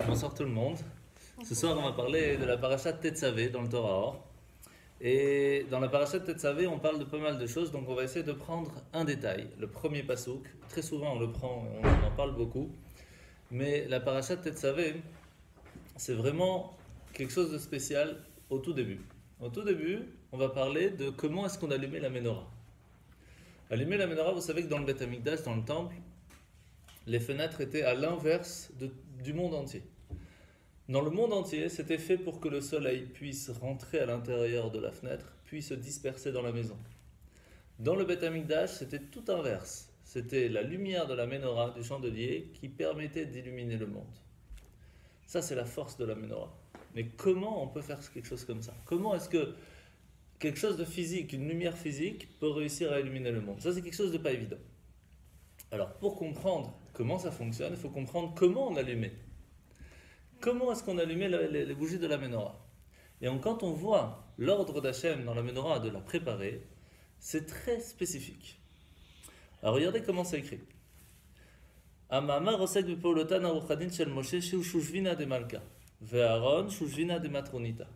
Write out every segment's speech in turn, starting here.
Bonsoir tout le monde. Ce soir, on va parler de la parasha de Tetzavé dans le Torah Or. Et dans la parasha de Tetzavé, on parle de pas mal de choses, donc on va essayer de prendre un détail. Le premier pasouk, très souvent on le prend, on en parle beaucoup. Mais la parasha de Tetzavé, c'est vraiment quelque chose de spécial au tout début. Au tout début, on va parler de comment est-ce qu'on allumait la menorah. Allumer la menorah, vous savez que dans le Beth Amikdash, dans le temple, les fenêtres étaient à l'inverse du monde entier. Dans le monde entier, c'était fait pour que le soleil puisse rentrer à l'intérieur de la fenêtre, puis se disperser dans la maison. Dans le Beth Amikdash, c'était tout inverse. C'était la lumière de la menorah, du chandelier, qui permettait d'illuminer le monde. Ça, c'est la force de la menorah. Mais comment on peut faire quelque chose comme ça? Comment est-ce que quelque chose de physique, une lumière physique, peut réussir à illuminer le monde? Ça, c'est quelque chose de pas évident. Alors, pour comprendre comment ça fonctionne, il faut comprendre comment on allumait. Comment est-ce qu'on allumait les bougies de la menorah? Et quand on voit l'ordre d'Hachem dans la menorah de la préparer, c'est très spécifique. Alors, regardez comment c'est écrit. Amamar osek b'paulotan aruchadin shel Moshe shu shushvina de malka ve'Aaron shushvina de matronita.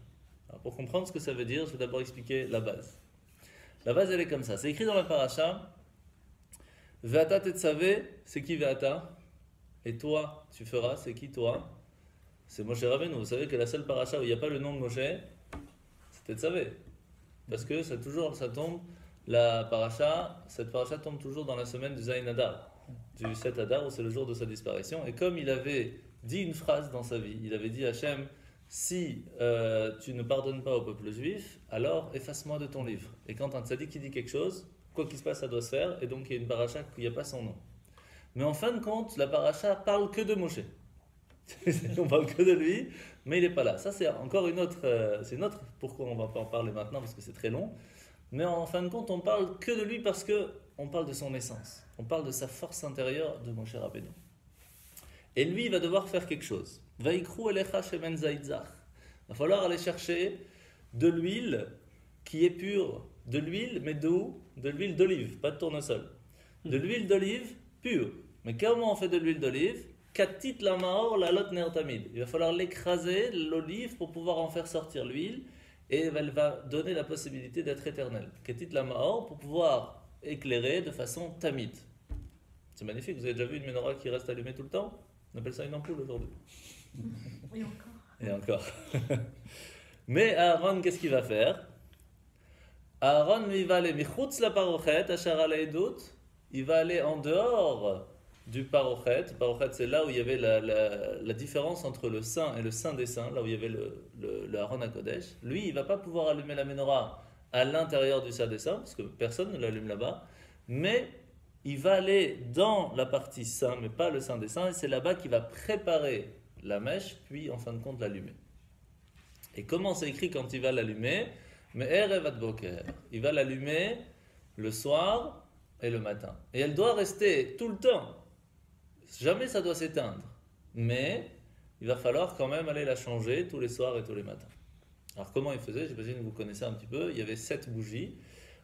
Alors, pour comprendre ce que ça veut dire, je vais d'abord expliquer la base. La base, elle est comme ça. C'est écrit dans la paracha. Ve'ata tetzavé, c'est qui Ve'ata? Et toi, tu feras, c'est qui toi? C'est Moshe Rabbeinu. Vous savez que la seule paracha où il n'y a pas le nom de Moshe, c'est Tetzavé. Parce que ça tombe, cette paracha tombe toujours dans la semaine du Zayin Adar, du 7 Adar, où c'est le jour de sa disparition. Et comme il avait dit une phrase dans sa vie, il avait dit à Hachem, si tu ne pardonnes pas au peuple juif, alors efface-moi de ton livre. Et quand un tzaddik qui dit quelque chose, quoi qu'il se passe, ça doit se faire, et donc il y a une paracha où il n'y a pas son nom. Mais en fin de compte, la paracha parle que de Moshe. On parle que de lui, mais il n'est pas là. Ça, c'est encore une autre. Pourquoi on va pas en parler maintenant, parce que c'est très long. Mais en fin de compte, on parle que de lui parce que on parle de son essence. On parle de sa force intérieure de Moshe Rabbeinu. Et lui, il va devoir faire quelque chose. Vaikru elecha shemen zaitzach. Il va falloir aller chercher de l'huile qui est pure. De l'huile, mais d'où? De l'huile d'olive, pas de tournesol. De l'huile d'olive pure. Mais comment on fait de l'huile d'olive? Katit la maor la lot ner tamid. Il va falloir l'écraser, l'olive, pour pouvoir en faire sortir l'huile, et elle va donner la possibilité d'être éternelle. Katit la maor, pour pouvoir éclairer de façon tamid. C'est magnifique, vous avez déjà vu une menorah qui reste allumée tout le temps? On appelle ça une ampoule aujourd'hui. Et encore. Et encore. Mais Aaron, qu'est-ce qu'il va faire? Aaron, il va aller michutz la parochet, ashar alaydut, il va aller en dehors du parochet. Parochet, c'est là où il y avait la différence entre le saint et le saint des saints, là où il y avait le Aaron HaKodesh. Lui, il ne va pas pouvoir allumer la menorah à l'intérieur du saint des saints, parce que personne ne l'allume là-bas, mais il va aller dans la partie saint, mais pas le saint des saints, et c'est là-bas qu'il va préparer la mèche, puis en fin de compte l'allumer. Et comment c'est écrit quand il va l'allumer? Mais Erev ad Boker, il va l'allumer le soir et le matin. Et elle doit rester tout le temps. Jamais ça doit s'éteindre, mais il va falloir quand même aller la changer tous les soirs et tous les matins. Alors comment il faisait? J'imagine que vous connaissez un petit peu. Il y avait 7 bougies.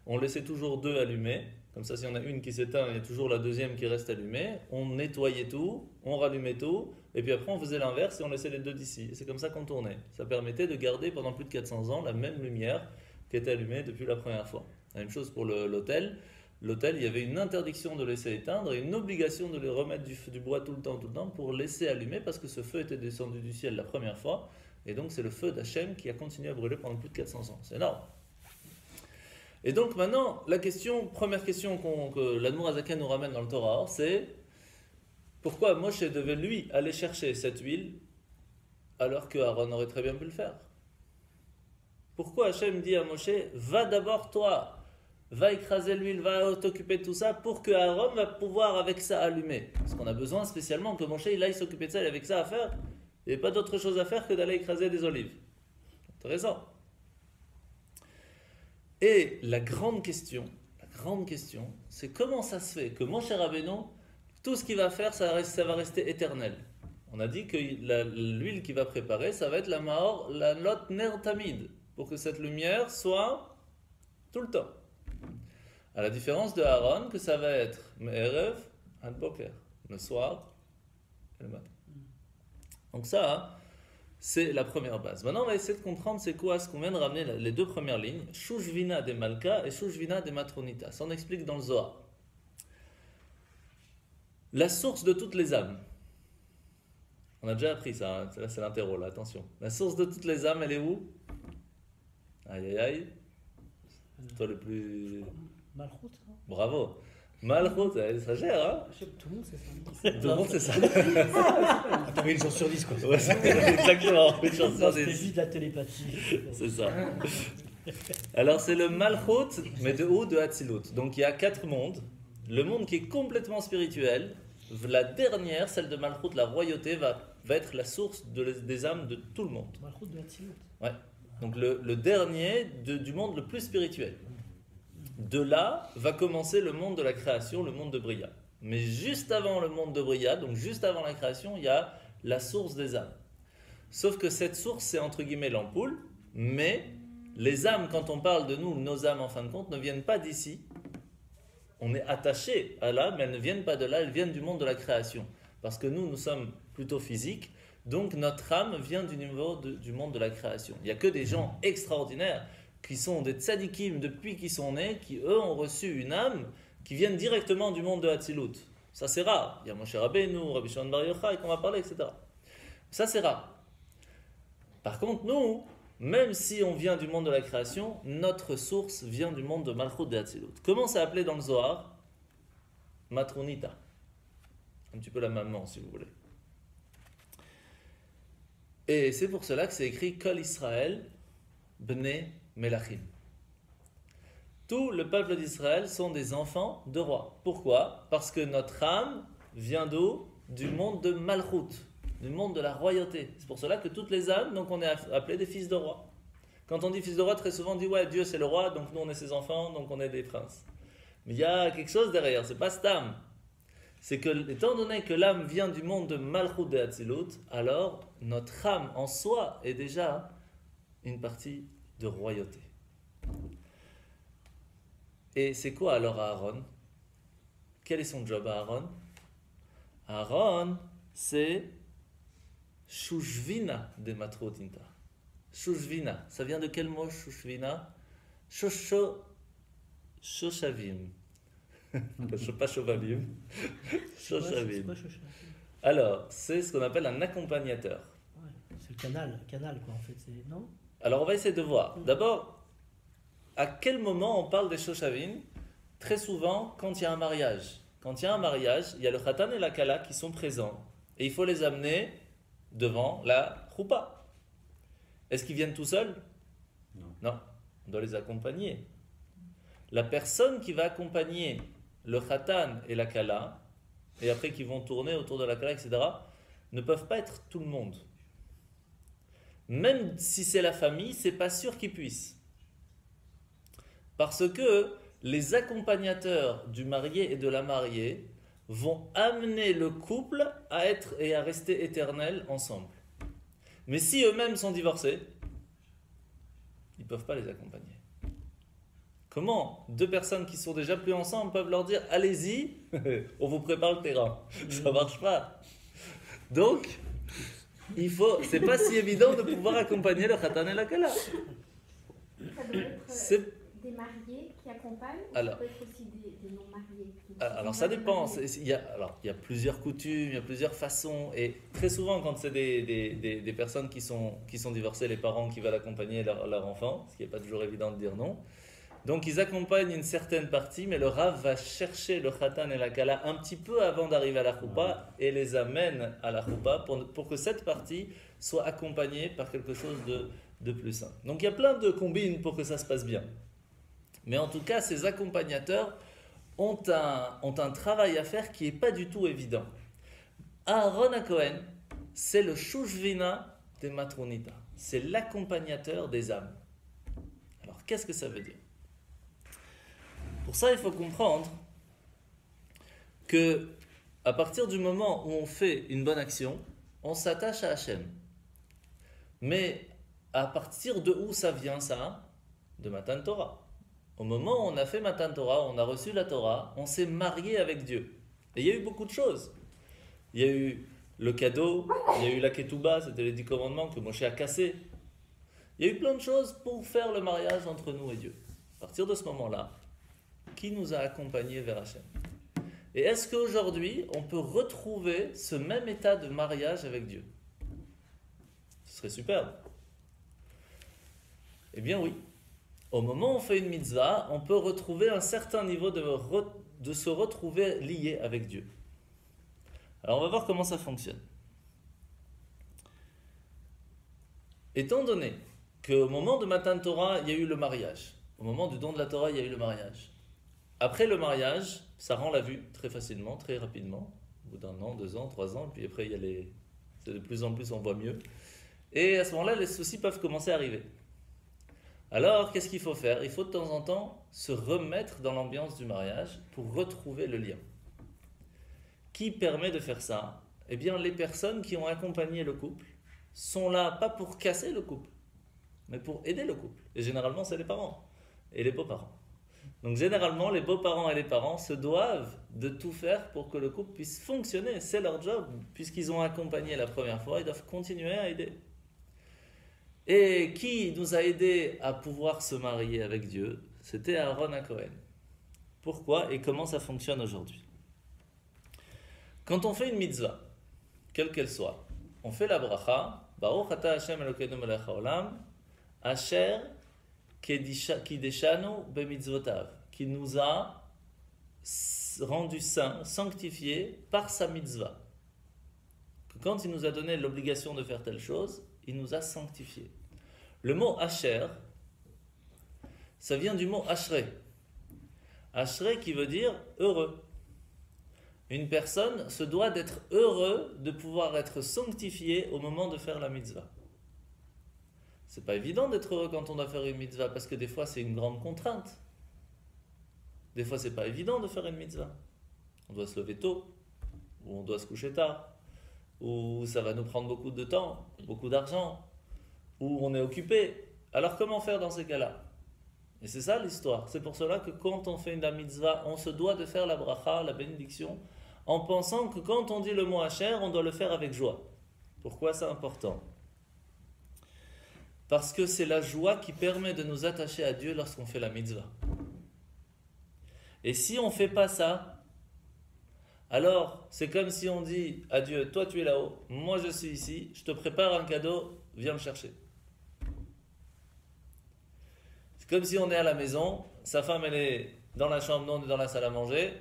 On laissait toujours 2 allumées. Comme ça, si on a une qui s'éteint, il y a toujours la deuxième qui reste allumée. On nettoyait tout, on rallumait tout, et puis après on faisait l'inverse et on laissait les 2 d'ici. Et c'est comme ça qu'on tournait. Ça permettait de garder pendant plus de 400 ans la même lumière qui était allumée depuis la première fois. La même chose pour l'autel. L'autel, il y avait une interdiction de laisser éteindre et une obligation de les remettre du bois tout le temps pour laisser allumer, parce que ce feu était descendu du ciel la première fois, et donc c'est le feu d'Hachem qui a continué à brûler pendant plus de 400 ans. C'est énorme. Et donc maintenant, première question que l'Admour Azaken nous ramène dans le Torah, c'est pourquoi Moshe devait lui aller chercher cette huile alors que Aaron aurait très bien pu le faire? Pourquoi Hachem dit à Moshe, va d'abord toi, va écraser l'huile, va t'occuper de tout ça pour que Aaron va pouvoir avec ça allumer. Parce qu'on a besoin spécialement que Moshe il aille s'occuper de ça, il avait que ça à faire. Il n'y avait pas d'autre chose à faire que d'aller écraser des olives. Intéressant. Et la grande question, c'est comment ça se fait que Moshe Rabbeinu, tout ce qu'il va faire, ça va rester éternel. On a dit que l'huile qu'il va préparer, ça va être la maor, la lot ner tamid, pour que cette lumière soit tout le temps. À la différence de Aaron, que ça va être Me'erev ad Boker, le soir et le matin. Donc ça, hein, c'est la première base. Maintenant, on va essayer de comprendre c'est quoi ce qu'on vient de ramener les deux premières lignes, Shushvina des Malka et Shushvina des Matronita. Ça, on explique dans le Zohar. La source de toutes les âmes. On a déjà appris ça, hein. Là c'est l'interro, là, attention. La source de toutes les âmes, elle est où? Aïe aïe aïe. C'est toi le plus... Malchut, non? Bravo. Malchut, ça gère, hein? Tout le monde sait ça. Tout le monde sait ça. T'avais une chance sur 10, quoi. Ouais, exactement. Une chance sur C'était 10. juste de la télépathie. C'est ça. Alors c'est le Malchut, mais de où? De Hatzilut. Donc il y a 4 mondes. Le monde qui est complètement spirituel, la dernière, celle de Malchut, la royauté, va être la source des âmes de tout le monde. Malchut de Hatzilut. Ouais. Donc le dernier du monde le plus spirituel. De là va commencer le monde de la création, le monde de Bria. Mais juste avant le monde de Bria, donc juste avant la création, il y a la source des âmes. Sauf que cette source, c'est entre guillemets l'ampoule, mais les âmes, quand on parle de nous, nos âmes en fin de compte, ne viennent pas d'ici. On est attaché à l'âme, mais elles ne viennent pas de là, elles viennent du monde de la création. Parce que nous sommes plutôt physiques, donc notre âme vient du niveau du monde de la création. Il n'y a que des gens extraordinaires qui sont des tzadikim depuis qu'ils sont nés, qui eux ont reçu une âme qui viennent directement du monde de Hatzilut. Ça c'est rare. Il y a Moshe Rabbeinu, Rabbi Shimon Bar Yochai qu'on va parler, etc. Ça c'est rare. Par contre, nous, même si on vient du monde de la création, notre source vient du monde de Malchut de Hatzilut. Comment c'est appelé dans le Zohar? Matronita. Un petit peu la maman, si vous voulez. Et c'est pour cela que c'est écrit Kol Israël Bnei Melachim. Tout le peuple d'Israël sont des enfants de rois. Pourquoi? Parce que notre âme vient d'où? Du monde de Malchut, du monde de la royauté. C'est pour cela que toutes les âmes, donc on est appelés des fils de roi. Quand on dit fils de roi, très souvent on dit ouais, Dieu c'est le roi, donc nous on est ses enfants, donc on est des princes. Mais il y a quelque chose derrière, c'est pas cette âme. C'est que, étant donné que l'âme vient du monde de Malchut de Hatzilut, alors notre âme en soi est déjà une partie de royauté. Et c'est quoi alors Aaron? Quel est son job à Aaron? Aaron, c'est Shushvina de Matrotinta. Shushvina, ça vient de quel mot Shushvina? Shoshavim. Pas Shovavim. Shoshavim. C'est quoi, Shoshavim? Alors, c'est ce qu'on appelle un accompagnateur. Ouais, c'est le canal quoi en fait, c'est... non? Alors, on va essayer de voir. D'abord, à quel moment on parle des Shoshavim? Très souvent, quand il y a un mariage. Quand il y a un mariage, il y a le Khatan et la Kala qui sont présents. Et il faut les amener devant la Choupa. Est-ce qu'ils viennent tout seuls? Non. On doit les accompagner. La personne qui va accompagner le Khatan et la Kala, et après qui vont tourner autour de la Kala, etc., ne peuvent pas être tout le monde. Même si c'est la famille, c'est pas sûr qu'ils puissent. Parce que les accompagnateurs du marié et de la mariée vont amener le couple à être et à rester éternels ensemble. Mais si eux-mêmes sont divorcés, ils ne peuvent pas les accompagner. Comment deux personnes qui sont déjà plus ensemble peuvent leur dire « Allez-y, on vous prépare le terrain ». Ça ne marche pas. Donc, c'est pas si évident de pouvoir accompagner le Khatan et la Kala. Ça doit être des mariés qui accompagnent, ou alors, ça peut être aussi des non-mariés? Alors ça dépend. Il y a plusieurs coutumes, il y a plusieurs façons. Et très souvent, quand c'est des personnes qui sont divorcées, les parents qui veulent accompagner leur enfant, ce qui n'est pas toujours évident de dire non. Donc ils accompagnent une certaine partie, mais le Rav va chercher le Khatan et la Kala un petit peu avant d'arriver à la Choupa et les amène à la Choupa pour que cette partie soit accompagnée par quelque chose de plus simple. Donc il y a plein de combines pour que ça se passe bien. Mais en tout cas, ces accompagnateurs ont un travail à faire qui n'est pas du tout évident. Aaron HaKohen, c'est le Shushvina des Matronita. C'est l'accompagnateur des âmes. Alors, qu'est-ce que ça veut dire? Pour ça, il faut comprendre que à partir du moment où on fait une bonne action, on s'attache à Hachem. Mais à partir de où ça vient ça? De Matan Torah. Au moment où on a fait Matan Torah, on a reçu la Torah, on s'est marié avec Dieu. Et il y a eu beaucoup de choses. Il y a eu le cadeau, il y a eu la ketouba, c'était les 10 commandements que Moshe a cassés. Il y a eu plein de choses pour faire le mariage entre nous et Dieu. À partir de ce moment-là, qui nous a accompagnés vers Hachem? Et est-ce qu'aujourd'hui, on peut retrouver ce même état de mariage avec Dieu? Ce serait superbe. Eh bien oui. Au moment où on fait une mitzvah, on peut retrouver un certain niveau de se retrouver lié avec Dieu. Alors on va voir comment ça fonctionne. Étant donné qu'au moment de Matan Torah, il y a eu le mariage. Au moment du don de la Torah, il y a eu le mariage. Après le mariage, ça rend la vue très facilement, très rapidement. Au bout d'un an, 2 ans, 3 ans, puis après, c'est de plus en plus, on voit mieux. Et à ce moment-là, les soucis peuvent commencer à arriver. Alors, qu'est-ce qu'il faut faire? Il faut de temps en temps se remettre dans l'ambiance du mariage pour retrouver le lien. Qui permet de faire ça? Eh bien, les personnes qui ont accompagné le couple sont là, pas pour casser le couple, mais pour aider le couple. Et généralement, c'est les parents et les beaux-parents. Donc généralement, les beaux-parents et les parents se doivent de tout faire pour que le couple puisse fonctionner. C'est leur job. Puisqu'ils ont accompagné la première fois, ils doivent continuer à aider. Et qui nous a aidés à pouvoir se marier avec Dieu? C'était Aaron à Cohen. Pourquoi et comment ça fonctionne aujourd'hui? Quand on fait une mitzvah, quelle qu'elle soit, on fait la bracha, Baruch ata Hashem Elokeinu melech haolam, Asher Kideshanu bemitzvotav, qui nous a rendu saints, sanctifiés par sa mitzvah. Que quand il nous a donné l'obligation de faire telle chose, il nous a sanctifiés. Le mot Asher, ça vient du mot Ashrei. Ashrei qui veut dire heureux. Une personne se doit d'être heureux de pouvoir être sanctifié au moment de faire la mitzvah. C'est pas évident d'être heureux quand on doit faire une mitzvah parce que des fois c'est une grande contrainte. Des fois c'est pas évident de faire une mitzvah. On doit se lever tôt, ou on doit se coucher tard, ou ça va nous prendre beaucoup de temps, beaucoup d'argent, ou on est occupé. Alors comment faire dans ces cas-là? Et c'est ça l'histoire. C'est pour cela que quand on fait une mitzvah, on se doit de faire la bracha, la bénédiction, en pensant que quand on dit le mot Asher, on doit le faire avec joie. Pourquoi c'est important? Parce que c'est la joie qui permet de nous attacher à Dieu lorsqu'on fait la mitzvah. Et si on ne fait pas ça, alors c'est comme si on dit à Dieu, toi tu es là-haut, moi je suis ici, je te prépare un cadeau, viens me chercher. C'est comme si on est à la maison, sa femme elle est dans la chambre, nous on est dans la salle à manger,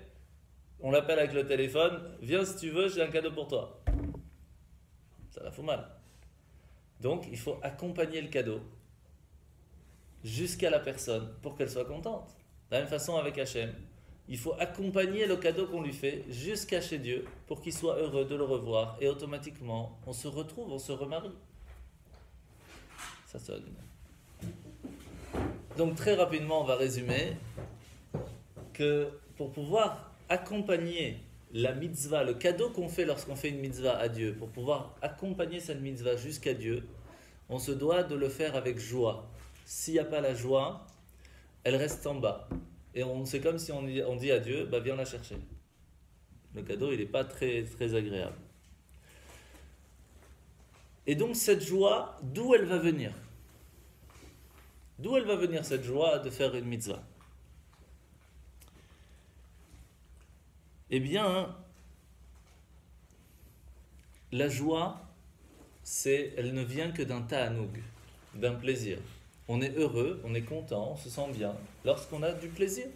on l'appelle avec le téléphone, viens si tu veux, j'ai un cadeau pour toi. Ça la fout mal. Donc, il faut accompagner le cadeau jusqu'à la personne pour qu'elle soit contente. De la même façon avec Hachem, il faut accompagner le cadeau qu'on lui fait jusqu'à chez Dieu pour qu'il soit heureux de le revoir et automatiquement, on se retrouve, on se remarie. Ça sonne. Donc, très rapidement, on va résumer que pour pouvoir accompagner la mitzvah, le cadeau qu'on fait lorsqu'on fait une mitzvah à Dieu, pour pouvoir accompagner cette mitzvah jusqu'à Dieu, on se doit de le faire avec joie. S'il n'y a pas la joie, elle reste en bas. Et c'est comme si on dit à Dieu, bah viens la chercher. Le cadeau, il n'est pas très, très agréable. Et donc cette joie, d'où elle va venir? D'où elle va venir cette joie de faire une mitzvah? Eh bien, la joie, elle ne vient que d'un ta'anoug, d'un plaisir. On est heureux, on est content, on se sent bien lorsqu'on a du plaisir.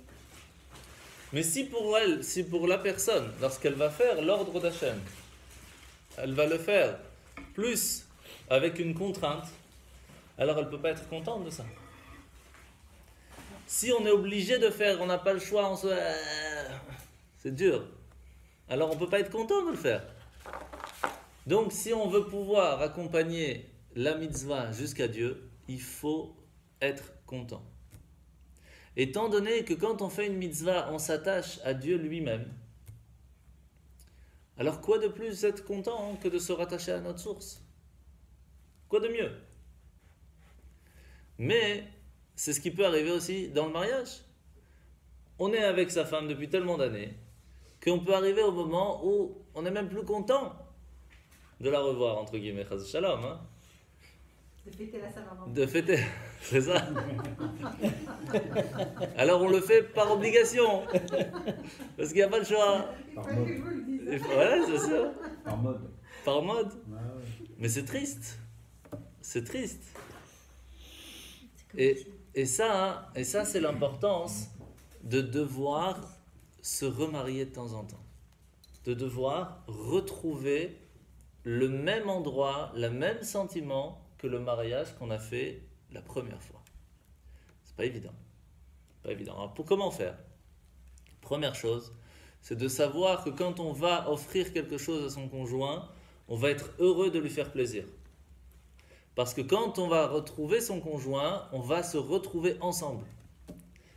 Mais si pour la personne, lorsqu'elle va faire l'ordre d'Hachem, elle va le faire plus avec une contrainte, alors elle ne peut pas être contente de ça. Si on est obligé de faire, on n'a pas le choix, c'est dur. Alors on ne peut pas être content de le faire. Donc si on veut pouvoir accompagner la mitzvah jusqu'à Dieu, il faut être content. Étant donné que quand on fait une mitzvah, on s'attache à Dieu lui-même, alors quoi de plus être content que de se rattacher à notre source? Quoi de mieux? Mais c'est ce qui peut arriver aussi dans le mariage. On est avec sa femme depuis tellement d'années qu'on peut arriver au moment où on n'est même plus content de la revoir, entre guillemets, chas shalom, hein. De fêter la Saint-Valentin. De fêter, c'est ça. Alors on le fait par obligation, parce qu'il n'y a pas le choix. Il fallait que je vous le dise. Ouais, c'est sûr. Par mode. Par mode. Ouais, ouais. Mais c'est triste. C'est triste. C'est comme Et ça, c'est l'importance de devoir se remarier de temps en temps. De devoir retrouver le même endroit, le même sentiment que le mariage qu'on a fait la première fois. C'est pas évident. Pas évident. Alors, comment faire? Première chose, c'est de savoir que quand on va offrir quelque chose à son conjoint, on va être heureux de lui faire plaisir. Parce que quand on va retrouver son conjoint, on va se retrouver ensemble.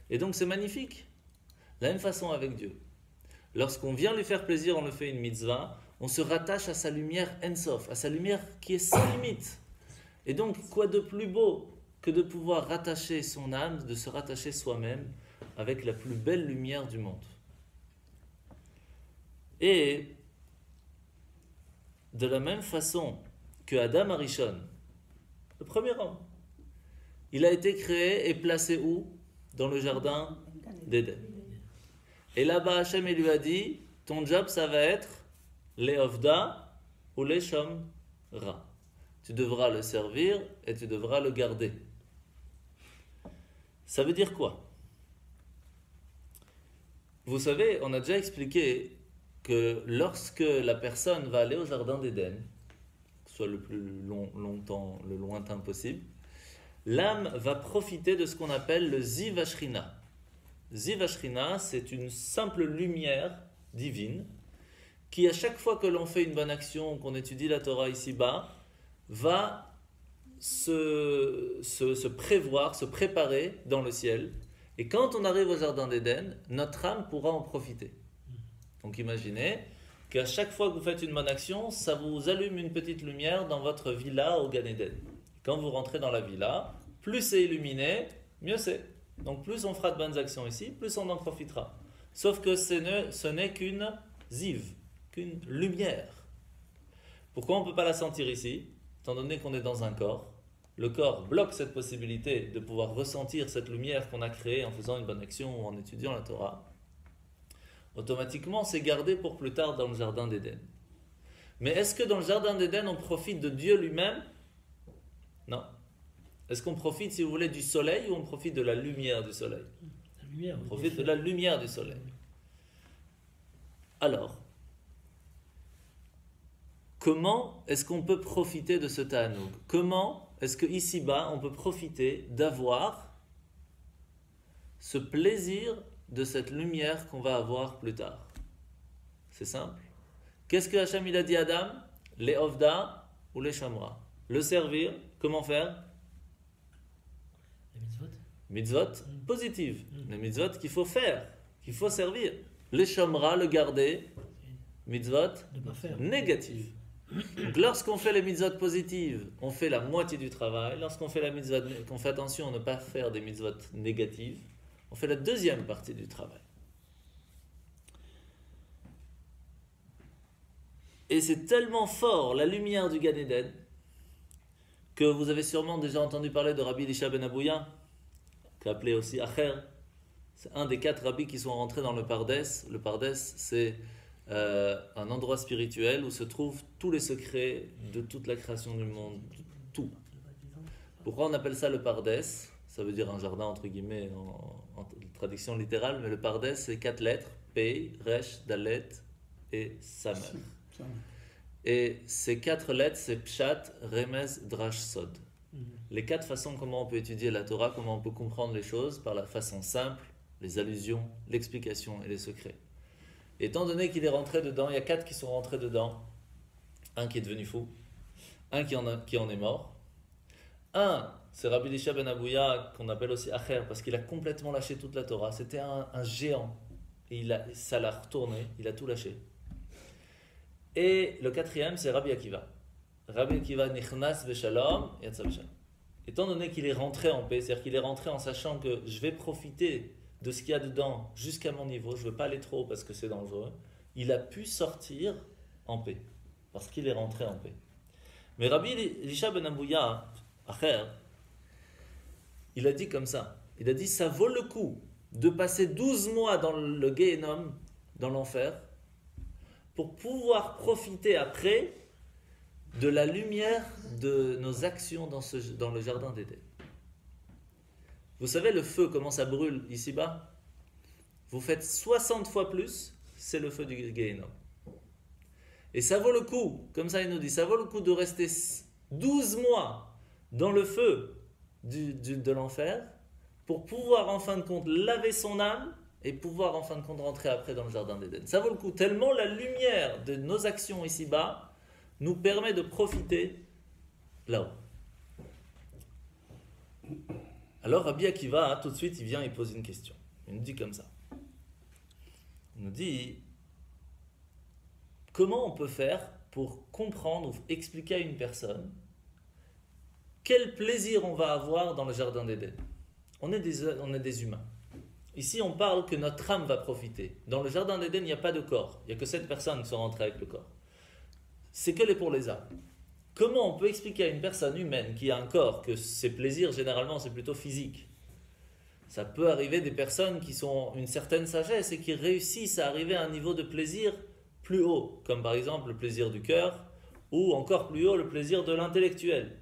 Et donc c'est magnifique. De la même façon avec Dieu. Lorsqu'on vient lui faire plaisir, on le fait une mitzvah, on se rattache à sa lumière Ensof, à sa lumière qui est sans limite. Et donc, quoi de plus beau que de pouvoir rattacher son âme, de se rattacher soi-même avec la plus belle lumière du monde. Et de la même façon que Adam Arishon, le premier homme, il a été créé et placé où? Dans le jardin d'Éden. Et là-bas, Hachem il lui a dit, ton job, ça va être les Ovda ou les Shomra. Tu devras le servir et tu devras le garder. Ça veut dire quoi? Vous savez, on a déjà expliqué que lorsque la personne va aller au jardin d'Éden, soit le plus longtemps, le lointain possible, l'âme va profiter de ce qu'on appelle le Ziv Ashrina. Ziv Ashrina, c'est une simple lumière divine qui, à chaque fois que l'on fait une bonne action, qu'on étudie la Torah ici-bas, va se prévoir, se préparer dans le ciel. Et quand on arrive au jardin d'Éden, notre âme pourra en profiter. Donc imaginez qu'à chaque fois que vous faites une bonne action, ça vous allume une petite lumière dans votre villa au Gan Eden. Quand vous rentrez dans la villa, plus c'est illuminé, mieux c'est. Donc plus on fera de bonnes actions ici, plus on en profitera. Sauf que ce n'est qu'une ziv, qu'une lumière. Pourquoi on ne peut pas la sentir ici? Étant donné qu'on est dans un corps, le corps bloque cette possibilité de pouvoir ressentir cette lumière qu'on a créée en faisant une bonne action ou en étudiant la Torah. Automatiquement, c'est gardé pour plus tard dans le jardin d'Éden. Mais est-ce que dans le jardin d'Éden, on profite de Dieu lui-même? Non. Est-ce qu'on profite, si vous voulez, du soleil ou on profite de la lumière du soleil? La lumière. On profite de la lumière du soleil. Alors, comment est-ce qu'on peut profiter de ce Ta'anoug? Comment est-ce que ici-bas, on peut profiter d'avoir ce plaisir de cette lumière qu'on va avoir plus tard? C'est simple. Qu'est-ce que Hachem il a dit à Adam? Les Ovda ou les Shamra. Le servir, comment faire? Les mitzvot. Mitzvot positives. Les mitzvot qu'il faut faire, qu'il faut servir. Les Shamra, le garder. Mitzvot Ne pas faire. négatives. Donc lorsqu'on fait les mitzvot positives, on fait la moitié du travail. Lorsqu'on fait la mitzvot, qu'on fait attention à ne pas faire des mitzvot négatives, on fait la deuxième partie du travail. Et c'est tellement fort, la lumière du Gan Eden, que vous avez sûrement déjà entendu parler de Rabbi Elisha ben Abouya, qu'appelé aussi Acher. C'est un des 4 rabbis qui sont rentrés dans le Pardès. Le Pardès, c'est un endroit spirituel où se trouvent tous les secrets de toute la création du monde, tout. Pourquoi on appelle ça le Pardès? Ça veut dire un jardin entre guillemets en traduction littérale, mais le Pardès c'est 4 lettres, P, Resh, Dalet et Samer. Et ces 4 lettres c'est Pshat, Remez, Drash, Sod. Les 4 façons comment on peut étudier la Torah, comment on peut comprendre les choses par la façon simple, les allusions, l'explication et les secrets. Étant donné qu'il est rentré dedans, il y a 4 qui sont rentrés dedans. Un qui est devenu fou, un qui en est mort. Un, c'est Rabbi Elisha ben Abouya, qu'on appelle aussi Acher, parce qu'il a complètement lâché toute la Torah. C'était un géant. Et ça l'a retourné, il a tout lâché. Et le 4e, c'est Rabbi Akiva. Rabbi Akiva nichnas v'shalom, yatsa v'shalom. Étant donné qu'il est rentré en paix, c'est-à-dire qu'il est rentré en sachant que je vais profiter de ce qu'il y a dedans jusqu'à mon niveau, je ne veux pas aller trop parce que c'est dangereux, il a pu sortir en paix. parce qu'il est rentré en paix. Mais Rabbi Elisha ben Abouya, Acher, il a dit comme ça. Il a dit, ça vaut le coup de passer 12 mois dans le Gehenom, dans l'enfer, pour pouvoir profiter après de la lumière de nos actions dans le jardin d'Éden. Vous savez le feu, comment ça brûle ici-bas? Vous faites 60 fois plus, c'est le feu du Gehenom. Et ça vaut le coup, comme ça il nous dit, ça vaut le coup de rester 12 mois dans le feu de l'enfer pour pouvoir en fin de compte laver son âme et pouvoir en fin de compte rentrer après dans le jardin d'Éden. Ça vaut le coup, tellement la lumière de nos actions ici-bas nous permet de profiter là-haut. Alors Rabbi Akiva, tout de suite, il vient et pose une question. Il nous dit comme ça. Il nous dit, comment on peut faire pour comprendre ou expliquer à une personne quel plaisir on va avoir dans le jardin d'Éden? On est des humains. Ici, on parle que notre âme va profiter. Dans le jardin d'Éden, il n'y a pas de corps. Il n'y a que 7 personnes qui sont rentrées avec le corps. C'est que pour les âmes. Comment on peut expliquer à une personne humaine qui a un corps que ses plaisirs, généralement, c'est plutôt physique? Ça peut arriver des personnes qui ont une certaine sagesse et qui réussissent à arriver à un niveau de plaisir plus haut, comme par exemple le plaisir du cœur, ou encore plus haut, le plaisir de l'intellectuel.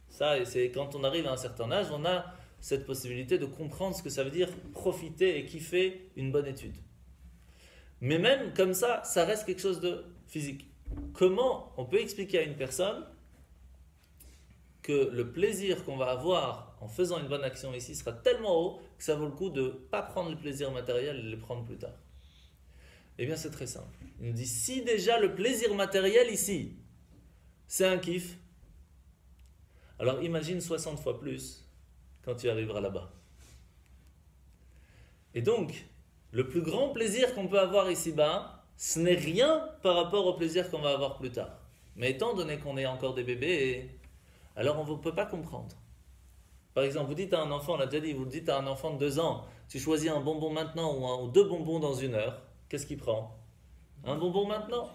Ça, c'est quand on arrive à un certain âge, on a cette possibilité de comprendre ce que ça veut dire profiter et kiffer une bonne étude. Mais même comme ça, ça reste quelque chose de physique. Comment on peut expliquer à une personne que le plaisir qu'on va avoir en faisant une bonne action ici sera tellement haut que ça vaut le coup de ne pas prendre le plaisir matériel et de le prendre plus tard? Eh bien, c'est très simple. Il nous dit, si déjà le plaisir matériel ici, c'est un kiff, alors imagine 60 fois plus quand tu arriveras là-bas. Et donc, le plus grand plaisir qu'on peut avoir ici-bas, ce n'est rien par rapport au plaisir qu'on va avoir plus tard. Mais étant donné qu'on est encore des bébés, alors on ne peut pas comprendre. Par exemple, vous dites à un enfant, on l'a déjà dit, vous dites à un enfant de 2 ans, tu choisis un bonbon maintenant ou 2 bonbons dans 1 heure, qu'est-ce qu'il prend? Un bonbon maintenant?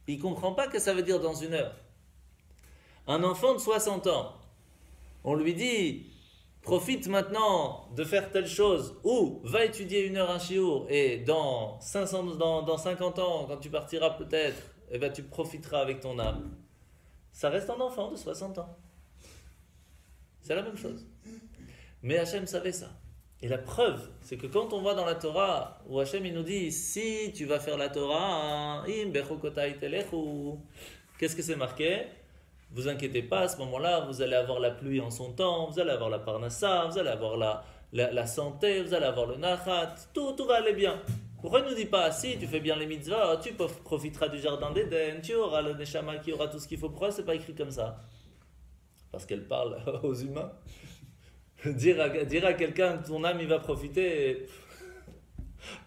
Il ne comprend pas ce que ça veut dire dans 1 heure. Un enfant de 60 ans, on lui dit, profite maintenant de faire telle chose, ou va étudier 1 heure un shiur, et dans 50 ans, quand tu partiras peut-être, eh ben, tu profiteras avec ton âme. Ça reste un enfant de 60 ans. C'est la même chose. Mais Hachem savait ça. Et la preuve, c'est que quand on voit dans la Torah, où Hachem il nous dit, si tu vas faire la Torah, qu'est-ce que c'est marqué? Vous inquiétez pas, à ce moment-là, vous allez avoir la pluie en son temps, vous allez avoir la parnassa, vous allez avoir la santé, vous allez avoir le nachat, tout va aller bien. Pourquoi il ne nous dit pas, si tu fais bien les mitzvahs, tu profiteras du jardin d'Éden, tu auras le neshama qui aura tout ce qu'il faut? Pourquoi c'est pas écrit comme ça? Parce qu'elle parle aux humains. Dire à quelqu'un que ton âme il va profiter,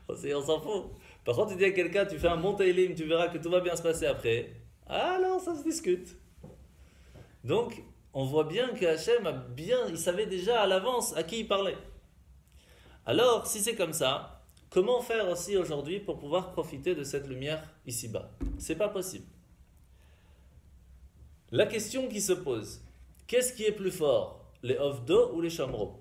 on s'en fout. Par contre, tu dis à quelqu'un, tu fais un bon teilim, tu verras que tout va bien se passer après. Alors, ça se discute. Donc, on voit bien que Hachem il savait déjà à l'avance à qui il parlait. Alors, si c'est comme ça, comment faire aussi aujourd'hui pour pouvoir profiter de cette lumière ici-bas? C'est pas possible. La question qui se pose, qu'est-ce qui est plus fort? Les Ovdo ou les Shamro?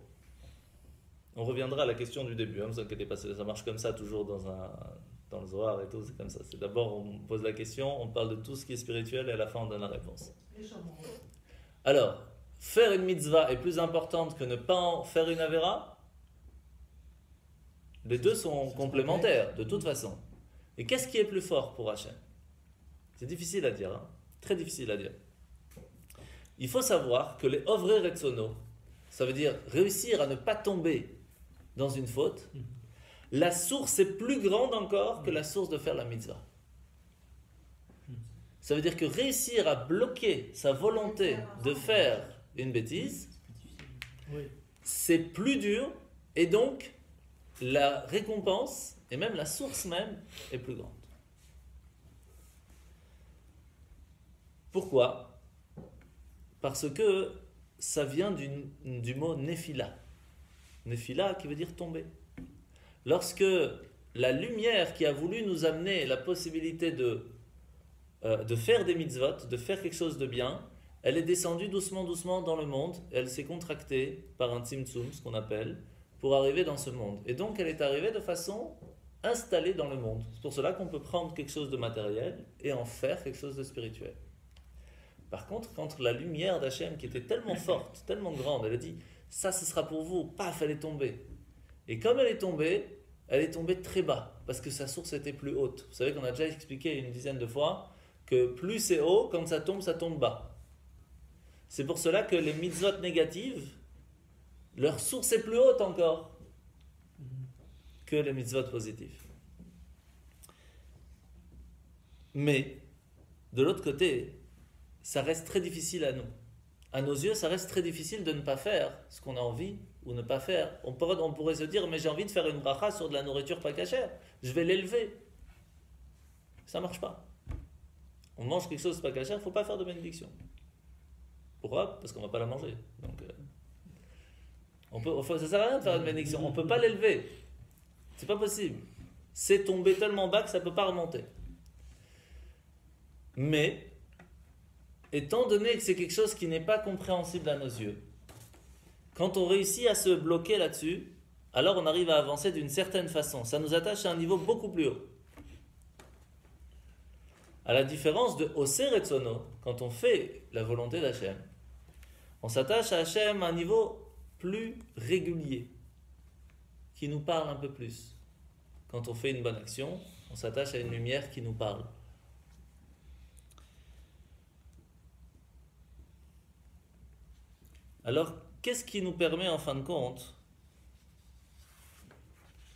On reviendra à la question du début, ne vous inquiétez pas, ça marche comme ça toujours dans le Zohar et tout, c'est comme ça. C'est d'abord on pose la question, on parle de tout ce qui est spirituel et à la fin on donne la réponse. Les Shamro. Alors, faire une mitzvah est plus importante que ne pas en faire une avéra? Les deux sont complémentaires, de toute façon. Et qu'est-ce qui est plus fort pour Hachem? C'est difficile à dire, hein? Très difficile à dire. Il faut savoir que les Ovrei Retzono, ça veut dire réussir à ne pas tomber dans une faute, la source est plus grande encore que la source de faire la mitzvah. Ça veut dire que réussir à bloquer sa volonté de faire une bêtise, c'est plus dur, et donc la récompense, et même la source même, est plus grande. Pourquoi? Parce que ça vient du mot Nephila. Nephila qui veut dire tomber. Lorsque la lumière qui a voulu nous amener la possibilité de de faire des mitzvot, de faire quelque chose de bien, elle est descendue doucement, doucement dans le monde, et elle s'est contractée par un tzimtzum, ce qu'on appelle, pour arriver dans ce monde. Et donc elle est arrivée de façon installée dans le monde. C'est pour cela qu'on peut prendre quelque chose de matériel et en faire quelque chose de spirituel. Par contre, quand la lumière d'Hachem, qui était tellement forte, tellement grande, elle a dit, ça ce sera pour vous, paf, elle est tombée. Et comme elle est tombée très bas, parce que sa source était plus haute. Vous savez qu'on a déjà expliqué une dizaine de fois que plus c'est haut, quand ça tombe bas. C'est pour cela que les mitzvot négatives, leur source est plus haute encore que les mitzvot positifs. Mais, de l'autre côté, ça reste très difficile à nous. À nos yeux, ça reste très difficile de ne pas faire ce qu'on a envie ou ne pas faire. On pourrait se dire, mais j'ai envie de faire une bracha sur de la nourriture pas cachère. Je vais l'élever. Ça ne marche pas. On mange quelque chose pas cachère, il ne faut pas faire de bénédiction. Pourquoi? Parce qu'on ne va pas la manger. Donc, ça ne sert à rien de faire une bénédiction. On ne peut pas l'élever. C'est pas possible. C'est tombé tellement bas que ça ne peut pas remonter. Mais, étant donné que c'est quelque chose qui n'est pas compréhensible à nos yeux, quand on réussit à se bloquer là-dessus, alors on arrive à avancer d'une certaine façon. Ça nous attache à un niveau beaucoup plus haut. À la différence de Oser Retzono, quand on fait la volonté d'Hachem, on s'attache à Hachem à un niveau plus régulier, qui nous parle un peu plus. Quand on fait une bonne action, on s'attache à une lumière qui nous parle. Alors, qu'est-ce qui nous permet en fin de compte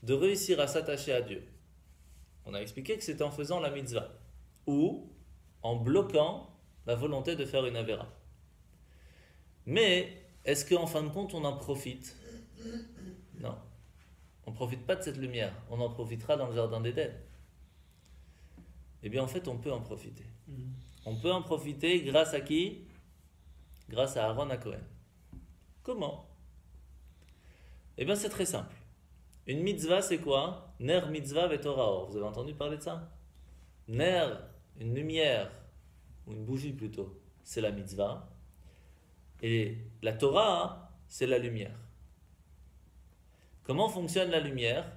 de réussir à s'attacher à Dieu? On a expliqué que c'était en faisant la mitzvah ou en bloquant la volonté de faire une avéra. Mais est-ce qu'en fin de compte on en profite? Non. On ne profite pas de cette lumière. On en profitera dans le jardin d'Éden. Eh bien en fait on peut en profiter. On peut en profiter grâce à qui? Grâce à Aaron HaKohen. Comment? Eh bien c'est très simple. Une mitzvah c'est quoi? Ner mitzvah vetoraor. Vous avez entendu parler de ça? Ner, une lumière, ou une bougie plutôt, c'est la mitzvah. Et la Torah, c'est la lumière. Comment fonctionne la lumière?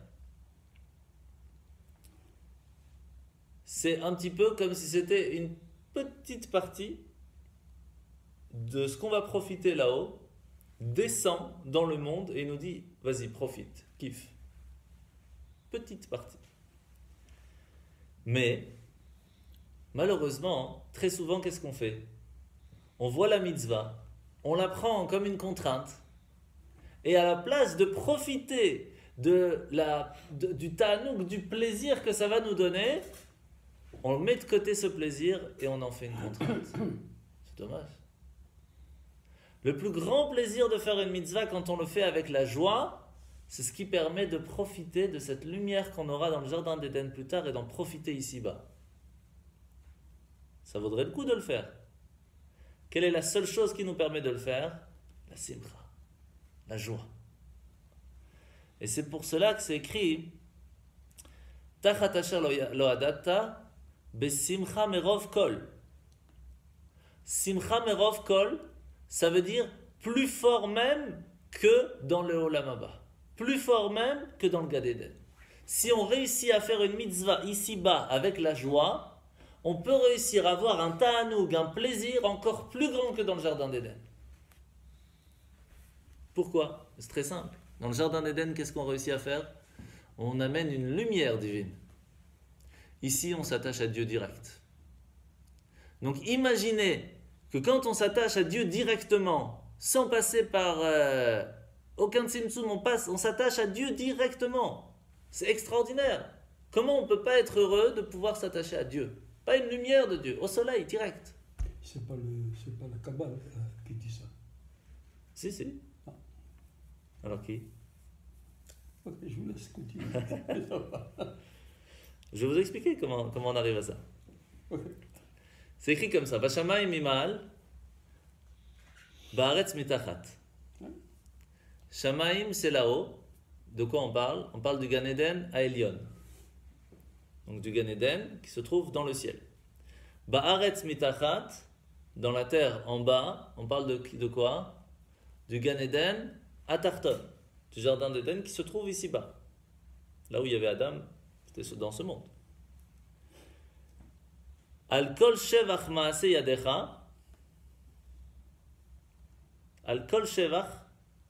C'est un petit peu comme si c'était une petite partie de ce qu'on va profiter là-haut, descend dans le monde et nous dit, vas-y, profite, kiffe. Petite partie. Mais, malheureusement, très souvent, qu'est-ce qu'on fait? On voit la mitzvah, on la prend comme une contrainte, et à la place de profiter du ta'anouk, du plaisir que ça va nous donner, on met de côté ce plaisir et on en fait une contrainte. C'est dommage. Le plus grand plaisir de faire une mitzvah quand on le fait avec la joie, c'est ce qui permet de profiter de cette lumière qu'on aura dans le jardin d'Éden plus tard et d'en profiter ici-bas. Ça vaudrait le coup de le faire. Quelle est la seule chose qui nous permet de le faire? La simcha, la joie. Et c'est pour cela que c'est écrit Tachat asher lo adatta besimcha merov kol. Simcha merov kol, ça veut dire plus fort même que dans le Olam Haba. Plus fort même que dans le Gan Eden. Si on réussit à faire une mitzvah ici-bas avec la joie, on peut réussir à avoir un ta'anoug, un plaisir encore plus grand que dans le jardin d'Éden. Pourquoi? C'est très simple. Dans le jardin d'Éden, qu'est-ce qu'on réussit à faire? On amène une lumière divine. Ici, on s'attache à Dieu direct. Donc imaginez que quand on s'attache à Dieu directement, sans passer par aucun tzimtzum, on s'attache à Dieu directement. C'est extraordinaire. Comment on ne peut pas être heureux de pouvoir s'attacher à Dieu? Pas une lumière de Dieu, au soleil, direct. C'est pas la Kabbale qui dit ça. Si. Ah. Alors qui? Ok, je vous laisse continuer. Je vais vous expliquer comment on arrive à ça. Ok. C'est écrit comme ça. Vashamayim mimal, ba'aretz mitachat. Shamaim, c'est là-haut. De quoi on parle? On parle du Gan Eden à Elyon. Donc du Gan Eden qui se trouve dans le ciel. Ba'aretz mitachat, dans la terre en bas, on parle de quoi? Du Gan Eden Atarton, du jardin d'Éden qui se trouve ici-bas. Là où il y avait Adam, c'était dans ce monde. Al kol shevach maase yadecha, al kol shevach,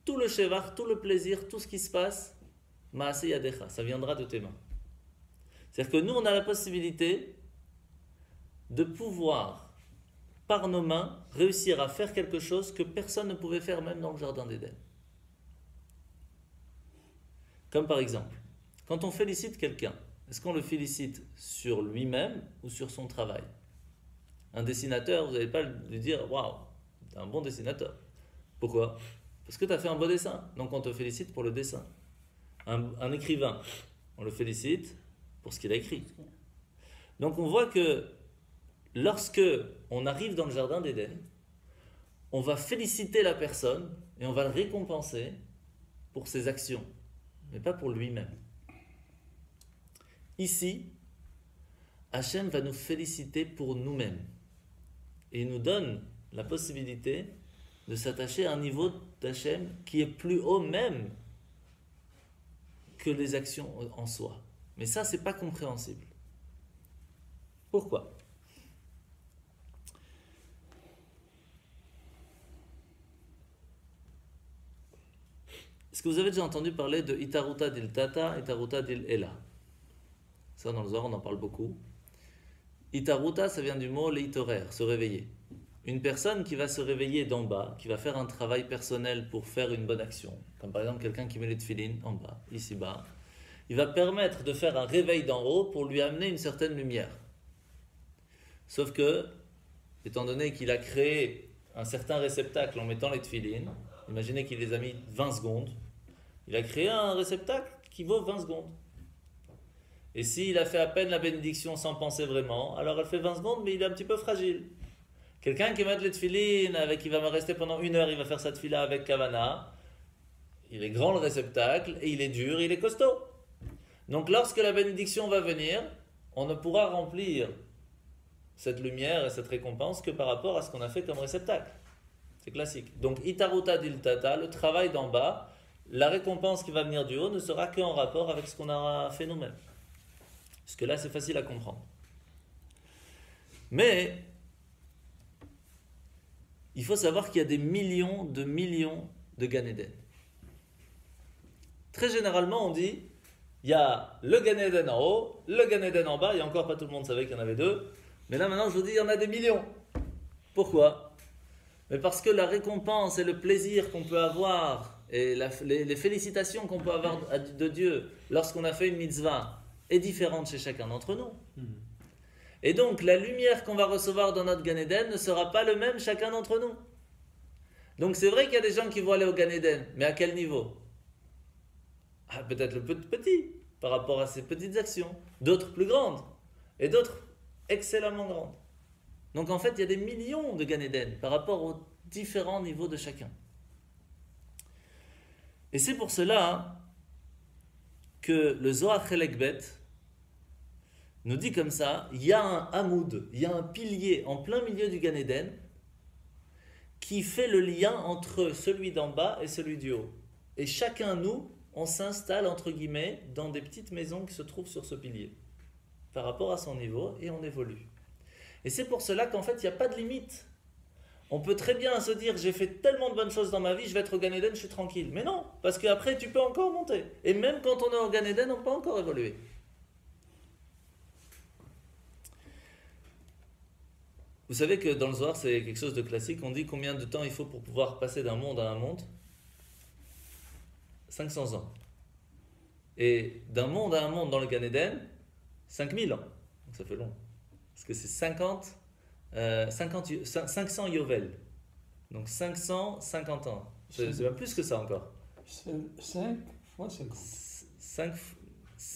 tout le shevach, tout le plaisir, tout ce qui se passe, maase yadecha, ça viendra de tes mains. C'est-à-dire que nous, on a la possibilité de pouvoir, par nos mains, réussir à faire quelque chose que personne ne pouvait faire même dans le jardin d'Éden. Comme par exemple, quand on félicite quelqu'un, est-ce qu'on le félicite sur lui-même ou sur son travail? Un dessinateur, vous n'allez pas lui dire « Waouh, tu es un bon dessinateur ». Pourquoi? Parce que tu as fait un beau dessin, donc on te félicite pour le dessin. Un écrivain, on le félicite pour ce qu'il a écrit. Donc on voit que lorsque on arrive dans le jardin d'Éden, on va féliciter la personne et on va le récompenser pour ses actions, mais pas pour lui-même. Ici, Hachem va nous féliciter pour nous-mêmes. Et il nous donne la possibilité de s'attacher à un niveau d'Hachem qui est plus haut même que les actions en soi. Mais ça, c'est pas compréhensible. Pourquoi? Est-ce que vous avez déjà entendu parler de Itaruta dil Tata, Itaruta dil Ela? Ça, dans le Zohar, on en parle beaucoup. Itaruta, ça vient du mot leitorer, se réveiller. Une personne qui va se réveiller d'en bas, qui va faire un travail personnel pour faire une bonne action, comme par exemple quelqu'un qui met les tefilines en bas, ici-bas, il va permettre de faire un réveil d'en haut pour lui amener une certaine lumière. Sauf que, étant donné qu'il a créé un certain réceptacle en mettant les tefilines, imaginez qu'il les a mis 20 secondes, il a créé un réceptacle qui vaut 20 secondes. Et s'il a fait à peine la bénédiction sans penser vraiment, alors elle fait 20 secondes, mais il est un petit peu fragile. Quelqu'un qui met les tefilines, il va me rester pendant 1 heure, il va faire sa tefila avec kavana, il est grand le réceptacle, et il est dur, il est costaud. Donc lorsque la bénédiction va venir, on ne pourra remplir cette lumière et cette récompense que par rapport à ce qu'on a fait comme réceptacle. C'est classique. Donc Itaruta dil Tata, le travail d'en bas, la récompense qui va venir du haut ne sera qu'en rapport avec ce qu'on aura fait nous-mêmes. Parce que là, c'est facile à comprendre. Mais il faut savoir qu'il y a des millions de Gan Eden. Très généralement, on dit il y a le Gan Eden en haut, le Gan Eden en bas, et encore pas tout le monde savait qu'il y en avait 2. Mais là, maintenant, je vous dis, il y en a des millions. Pourquoi? Mais parce que la récompense et le plaisir qu'on peut avoir, et les félicitations qu'on peut avoir de Dieu lorsqu'on a fait une mitzvah, est différente chez chacun d'entre nous. Et donc, la lumière qu'on va recevoir dans notre Gan Eden ne sera pas le même chacun d'entre nous. Donc, c'est vrai qu'il y a des gens qui vont aller au Gan Eden, mais à quel niveau? Peut-être le petit, par rapport à ces petites actions. D'autres plus grandes, et d'autres excellemment grandes. Donc, en fait, il y a des millions de Gan Eden par rapport aux différents niveaux de chacun. Et c'est pour cela que le Zohar Chelek Bet nous dit comme ça, il y a un hamoud, il y a un pilier en plein milieu du Gan Eden qui fait le lien entre celui d'en bas et celui du haut. Et chacun, nous, on s'installe, entre guillemets, dans des petites maisons qui se trouvent sur ce pilier, par rapport à son niveau, et on évolue. Et c'est pour cela qu'en fait, il n'y a pas de limite. On peut très bien se dire, j'ai fait tellement de bonnes choses dans ma vie, je vais être au Gan Eden, je suis tranquille. Mais non, parce qu'après, tu peux encore monter. Et même quand on est au Gan Eden, on peut encore évoluer. Vous savez que dans le Zohar, c'est quelque chose de classique. On dit combien de temps il faut pour pouvoir passer d'un monde à un monde? 500 ans. Et d'un monde à un monde dans le Gan Eden, 5000 ans. Donc ça fait long. Parce que c'est 500 yovel. Donc 550 ans. C'est même plus que ça encore. 5 fois 50. 5,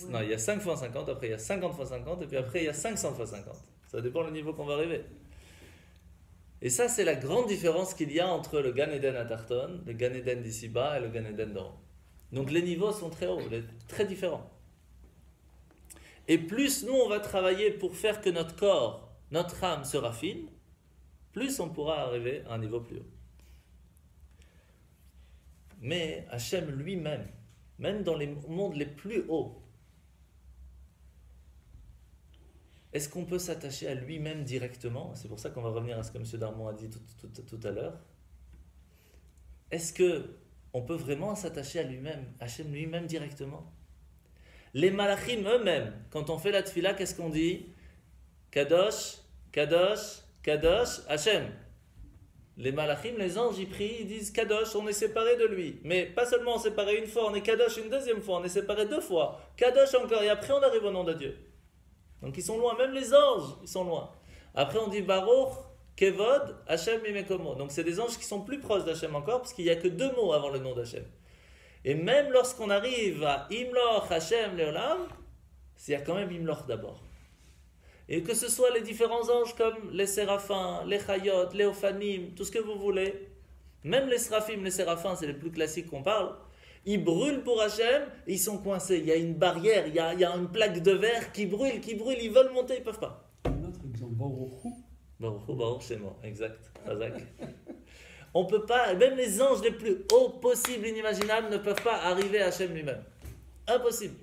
non, il y a 5 fois 50, après il y a 50 fois 50, et puis après il y a 500 fois 50. Ça dépend du niveau qu'on va arriver. Et ça, c'est la grande différence qu'il y a entre le Gan Eden à Tarton, le Gan Eden d'ici-bas et le Gan Eden d'en haut. Donc les niveaux sont très hauts, très différents. Et plus nous, on va travailler pour faire que notre corps, notre âme se raffine, plus on pourra arriver à un niveau plus haut. Mais Hachem lui-même, même dans les mondes les plus hauts, est-ce qu'on peut s'attacher à lui-même directement? C'est pour ça qu'on va revenir à ce que M. Darmon a dit tout à l'heure. Est-ce qu'on peut vraiment s'attacher à lui-même, Hachem lui-même directement? Les malachim eux-mêmes, quand on fait la tfila, qu'est-ce qu'on dit? Kadosh, Kadosh, Kadosh, Hachem. Les malachim, les anges, ils prient, ils disent Kadosh, on est séparé de lui. Mais pas seulement on est séparé une fois, on est Kadosh une deuxième fois, on est séparé 2 fois. Kadosh encore, et après on arrive au nom de Dieu. Donc ils sont loin, même les anges, ils sont loin. Après on dit Baruch, Kevod, Hachem Mimekomo. Donc c'est des anges qui sont plus proches d'Hachem encore, parce qu'il n'y a que 2 mots avant le nom d'Hachem. Et même lorsqu'on arrive à Imloch, Hachem, Leolam, il y a quand même Imloch d'abord. Et que ce soit les différents anges comme les séraphins, les chayot, les ophanim, tout ce que vous voulez, même les seraphim, les séraphins, c'est les plus classiques qu'on parle, ils brûlent pour Hachem et ils sont coincés. Il y a une barrière, il y a une plaque de verre qui brûle, ils veulent monter, ils ne peuvent pas. Un autre exemple, Baruch, c'est moi, exact. On ne peut pas, même les anges les plus hauts possibles, inimaginables, ne peuvent pas arriver à Hachem lui-même. Impossible.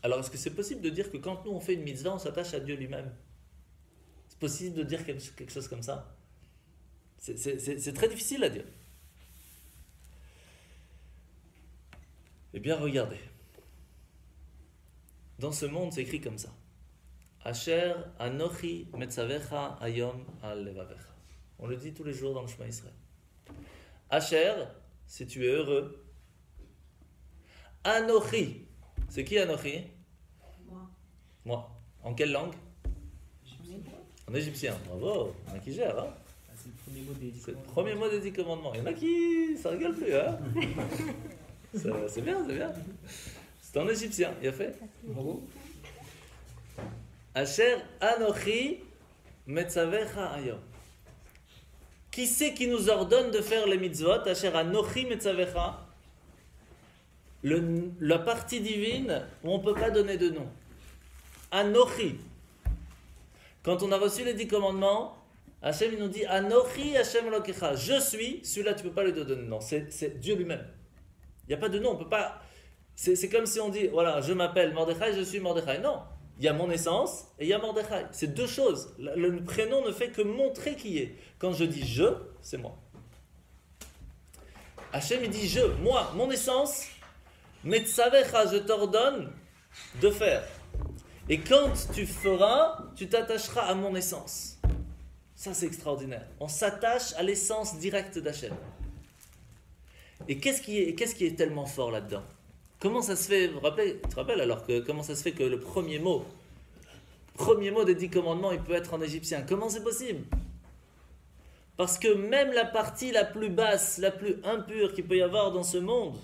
Alors, est-ce que c'est possible de dire que quand nous on fait une mitzvah, on s'attache à Dieu lui-même? C'est possible de dire quelque chose comme ça? C'est très difficile à dire. Eh bien, regardez. Dans ce monde, c'est écrit comme ça. Asher anochi metzavecha ayom al levavecha. On le dit tous les jours dans le Shema Israël. Asher, si tu es heureux. Anochi. C'est qui Anochi? Moi. En quelle langue? En égyptien. Bravo. Il y en a qui gèrent, hein? C'est le premier mot des 10 C'est le commandements. premier mot des 10 commandements. Il y en a qui... ça rigole plus, hein? C'est bien, c'est bien. C'est en égyptien, il a fait. Bravo. Asher Anochi Metzavecha Ayom. Qui c'est qui nous ordonne de faire les mitzvot? Asher Anochi Metzavecha. La partie divine où on ne peut pas donner de nom. Anochi. Quand on a reçu les 10 commandements, Hachem il nous dit Anochi Hachem Elokecha. Je suis, celui-là tu ne peux pas lui donner de nom. C'est Dieu lui-même. Il n'y a pas de nom, on peut pas. C'est comme si on dit voilà, je m'appelle Mordechai, je suis Mordechai. Non, il y a mon essence et il y a Mordechai. C'est 2 choses. Le prénom ne fait que montrer qui est. Quand je dis je, c'est moi. Hachem il dit je, moi, mon essence. Metzavecha, je t'ordonne de faire. Et quand tu feras, tu t'attacheras à mon essence. Ça, c'est extraordinaire. On s'attache à l'essence directe d'Hachem. Et qu'est-ce qui est tellement fort là-dedans? Comment ça se fait? Tu te rappelles alors comment ça se fait que le premier mot des 10 commandements, il peut être en égyptien? Comment c'est possible? Parce que même la partie la plus basse, la plus impure qu'il peut y avoir dans ce monde,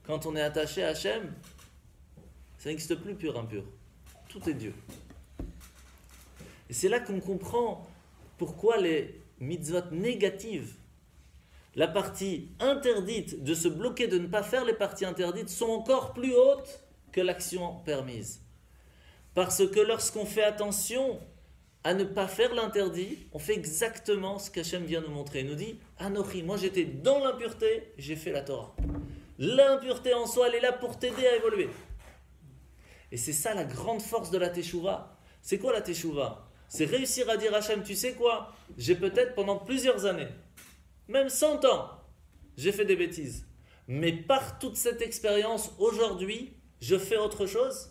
quand on est attaché à Hachem, ça n'existe plus pur, impur. Tout est Dieu. Et c'est là qu'on comprend pourquoi les mitzvot négatives, la partie interdite de se bloquer, de ne pas faire les parties interdites, sont encore plus hautes que l'action permise. Parce que lorsqu'on fait attention à ne pas faire l'interdit, on fait exactement ce qu'Hachem vient nous montrer. Il nous dit, Anochi, moi j'étais dans l'impureté, j'ai fait la Torah. L'impureté en soi, elle est là pour t'aider à évoluer. Et c'est ça la grande force de la Teshuvah. C'est quoi la Teshuvah? C'est réussir à dire à Hachem, tu sais quoi? J'ai peut-être pendant plusieurs années, même 100 ans, j'ai fait des bêtises. Mais par toute cette expérience, aujourd'hui, je fais autre chose.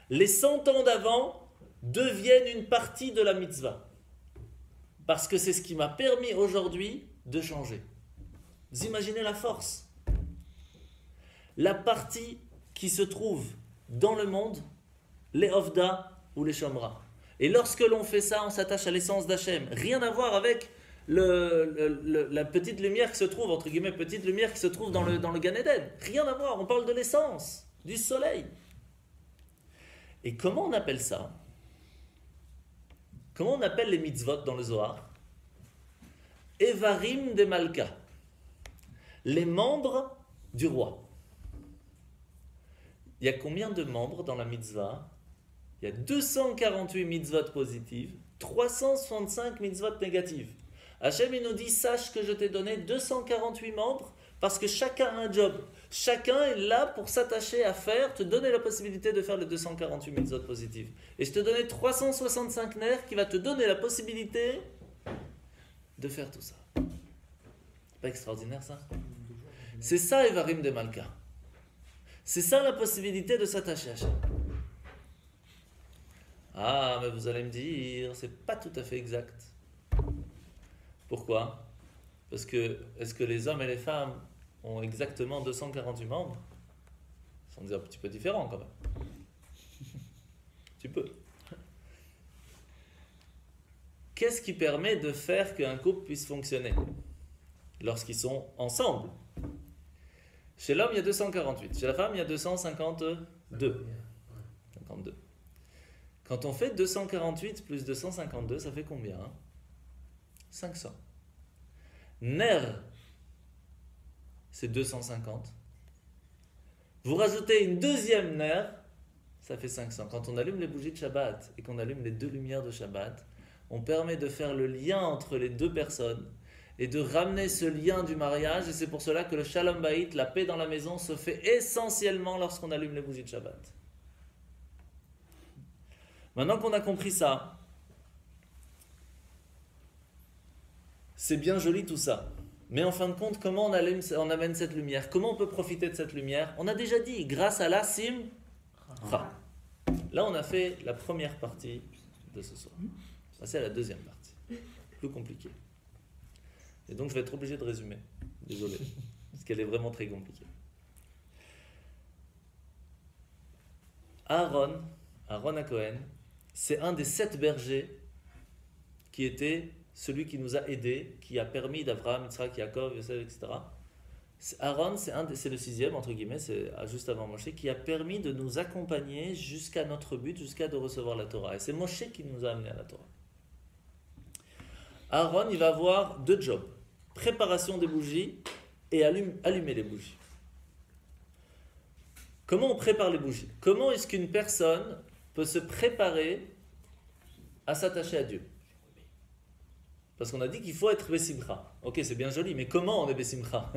Les 100 ans d'avant deviennent une partie de la mitzvah. Parce que c'est ce qui m'a permis aujourd'hui de changer. Vous imaginez la force? La partie qui se trouve dans le monde, les Ovda ou les Shomra. Et lorsque l'on fait ça, on s'attache à l'essence d'Hachem. Rien à voir avec la petite lumière qui se trouve, entre guillemets, petite lumière qui se trouve dans le Gan Eden. Rien à voir, on parle de l'essence, du soleil. Et comment on appelle ça? Comment on appelle les mitzvot dans le Zohar? Evarim de Malka. Les membres du roi. Il y a combien de membres dans la mitzvah? Il y a 248 mitzvot positives, 365 mitzvot négatives. Hachem, il nous dit, sache que je t'ai donné 248 membres parce que chacun a un job. Chacun est là pour s'attacher à faire, te donner la possibilité de faire les 248 mitzvot positives. Et je te donnais 365 nerfs qui va te donner la possibilité de faire tout ça. C'est pas extraordinaire ça? C'est ça Evarim de Malka. C'est ça la possibilité de s'attacher à Hachem. Ah, mais vous allez me dire, c'est pas tout à fait exact. Pourquoi? Parce que, est-ce que les hommes et les femmes ont exactement 248 membres? C'est un petit peu différent quand même. Tu peux. Qu'est-ce qui permet de faire qu'un couple puisse fonctionner lorsqu'ils sont ensemble? Chez l'homme, il y a 248. Chez la femme, il y a 252. 52. Quand on fait 248 plus 252, ça fait combien? 500. Ner, c'est 250. Vous rajoutez une deuxième ner, ça fait 500. Quand on allume les bougies de Shabbat et qu'on allume les 2 lumières de Shabbat, on permet de faire le lien entre les 2 personnes et de ramener ce lien du mariage. Et c'est pour cela que le Shalom Bayit, la paix dans la maison, se fait essentiellement lorsqu'on allume les bougies de Shabbat. Maintenant qu'on a compris ça, c'est bien joli tout ça. Mais en fin de compte, comment on amène cette lumière? Comment on peut profiter de cette lumière? On a déjà dit, grâce à la simcha. Là, on a fait la première partie de ce soir. On va passer à la deuxième partie. Plus compliquée. Et donc, je vais être obligé de résumer. Désolé. Parce qu'elle est vraiment très compliquée. Aaron à Cohen, c'est un des 7 bergers qui était celui qui nous a aidés, qui a permis d'Abraham, Yitzhak, Yaakov, Yosef, etc. Aaron, c'est le 6e, entre guillemets, c'est juste avant Moshe, qui a permis de nous accompagner jusqu'à notre but, jusqu'à de recevoir la Torah. Et c'est Moshe qui nous a amenés à la Torah. Aaron, il va avoir 2 jobs. Préparation des bougies et allumer les bougies. Comment on prépare les bougies? Comment est-ce qu'une personne peut se préparer à s'attacher à Dieu? Parce qu'on a dit qu'il faut être Bessimcha. Ok, c'est bien joli, mais comment on est Bessimcha?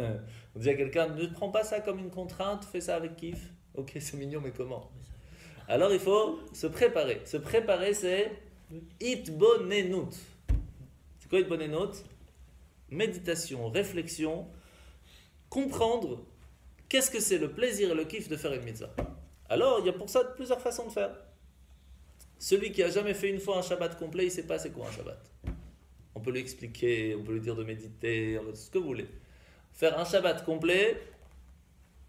On dit à quelqu'un, ne prends pas ça comme une contrainte, fais ça avec kiff. Ok, c'est mignon, mais comment? Alors il faut se préparer. Se préparer, c'est Itbonenut. C'est quoi Itbonenut? Méditation, réflexion, comprendre qu'est-ce que c'est le plaisir et le kiff de faire une mitzvah. Alors, il y a pour ça plusieurs façons de faire. Celui qui a jamais fait une fois un Shabbat complet, il ne sait pas c'est quoi un Shabbat. On peut lui expliquer, on peut lui dire de méditer, ce que vous voulez. Faire un Shabbat complet,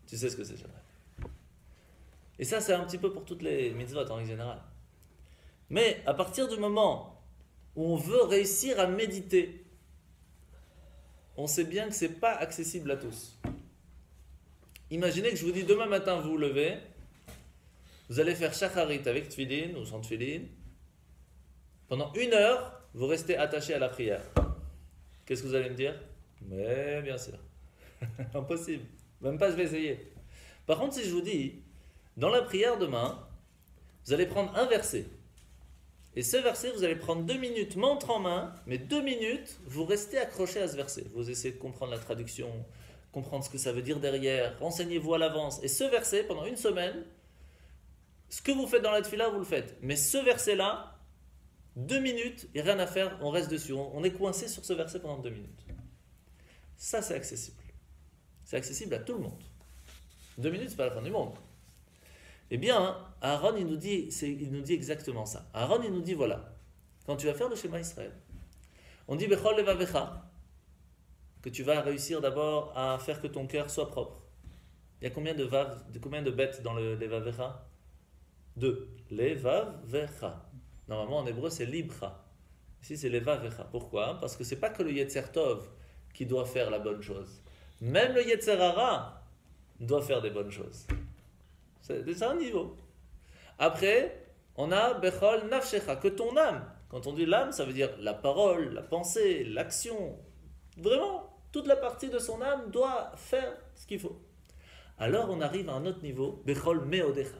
tu sais ce que c'est Shabbat. Et ça, c'est un petit peu pour toutes les mitzvot en règle générale. Mais à partir du moment où on veut réussir à méditer, on sait bien que ce n'est pas accessible à tous. Imaginez que je vous dis demain matin, vous vous levez, vous allez faire shacharit avec tefillin ou sans tefillin. Pendant 1 heure, vous restez attaché à la prière. Qu'est-ce que vous allez me dire? Mais bien sûr. Impossible. Même pas je vais essayer. Par contre, si je vous dis, dans la prière demain, vous allez prendre un verset. Et ce verset, vous allez prendre 2 minutes, montre en main, mais 2 minutes, vous restez accroché à ce verset. Vous essayez de comprendre la traduction, comprendre ce que ça veut dire derrière, renseignez-vous à l'avance. Et ce verset, pendant 1 semaine, ce que vous faites dans la tefila, vous le faites. Mais ce verset-là, 2 minutes, il n'y a rien à faire, on reste dessus. On est coincé sur ce verset pendant 2 minutes. Ça, c'est accessible. C'est accessible à tout le monde. 2 minutes, c'est pas la fin du monde. Eh bien, Aaron, il nous dit exactement ça. Aaron, il nous dit, voilà, quand tu vas faire le schéma Israël, on dit, Bechol levavecha, que tu vas réussir d'abord à faire que ton cœur soit propre. Il y a combien de bêtes dans le levavecha? 2. Levavecha. Normalement, en hébreu, c'est libra. Ici, c'est levavecha. Pourquoi? Parce que ce n'est pas que le Yetzer Tov qui doit faire la bonne chose. Même le Yetzer Hara doit faire des bonnes choses. C'est un niveau. Après, on a Bechol Nafshecha, que ton âme. Quand on dit l'âme, ça veut dire la parole, la pensée, l'action. Vraiment, toute la partie de son âme doit faire ce qu'il faut. Alors on arrive à un autre niveau, Bechol Meodecha.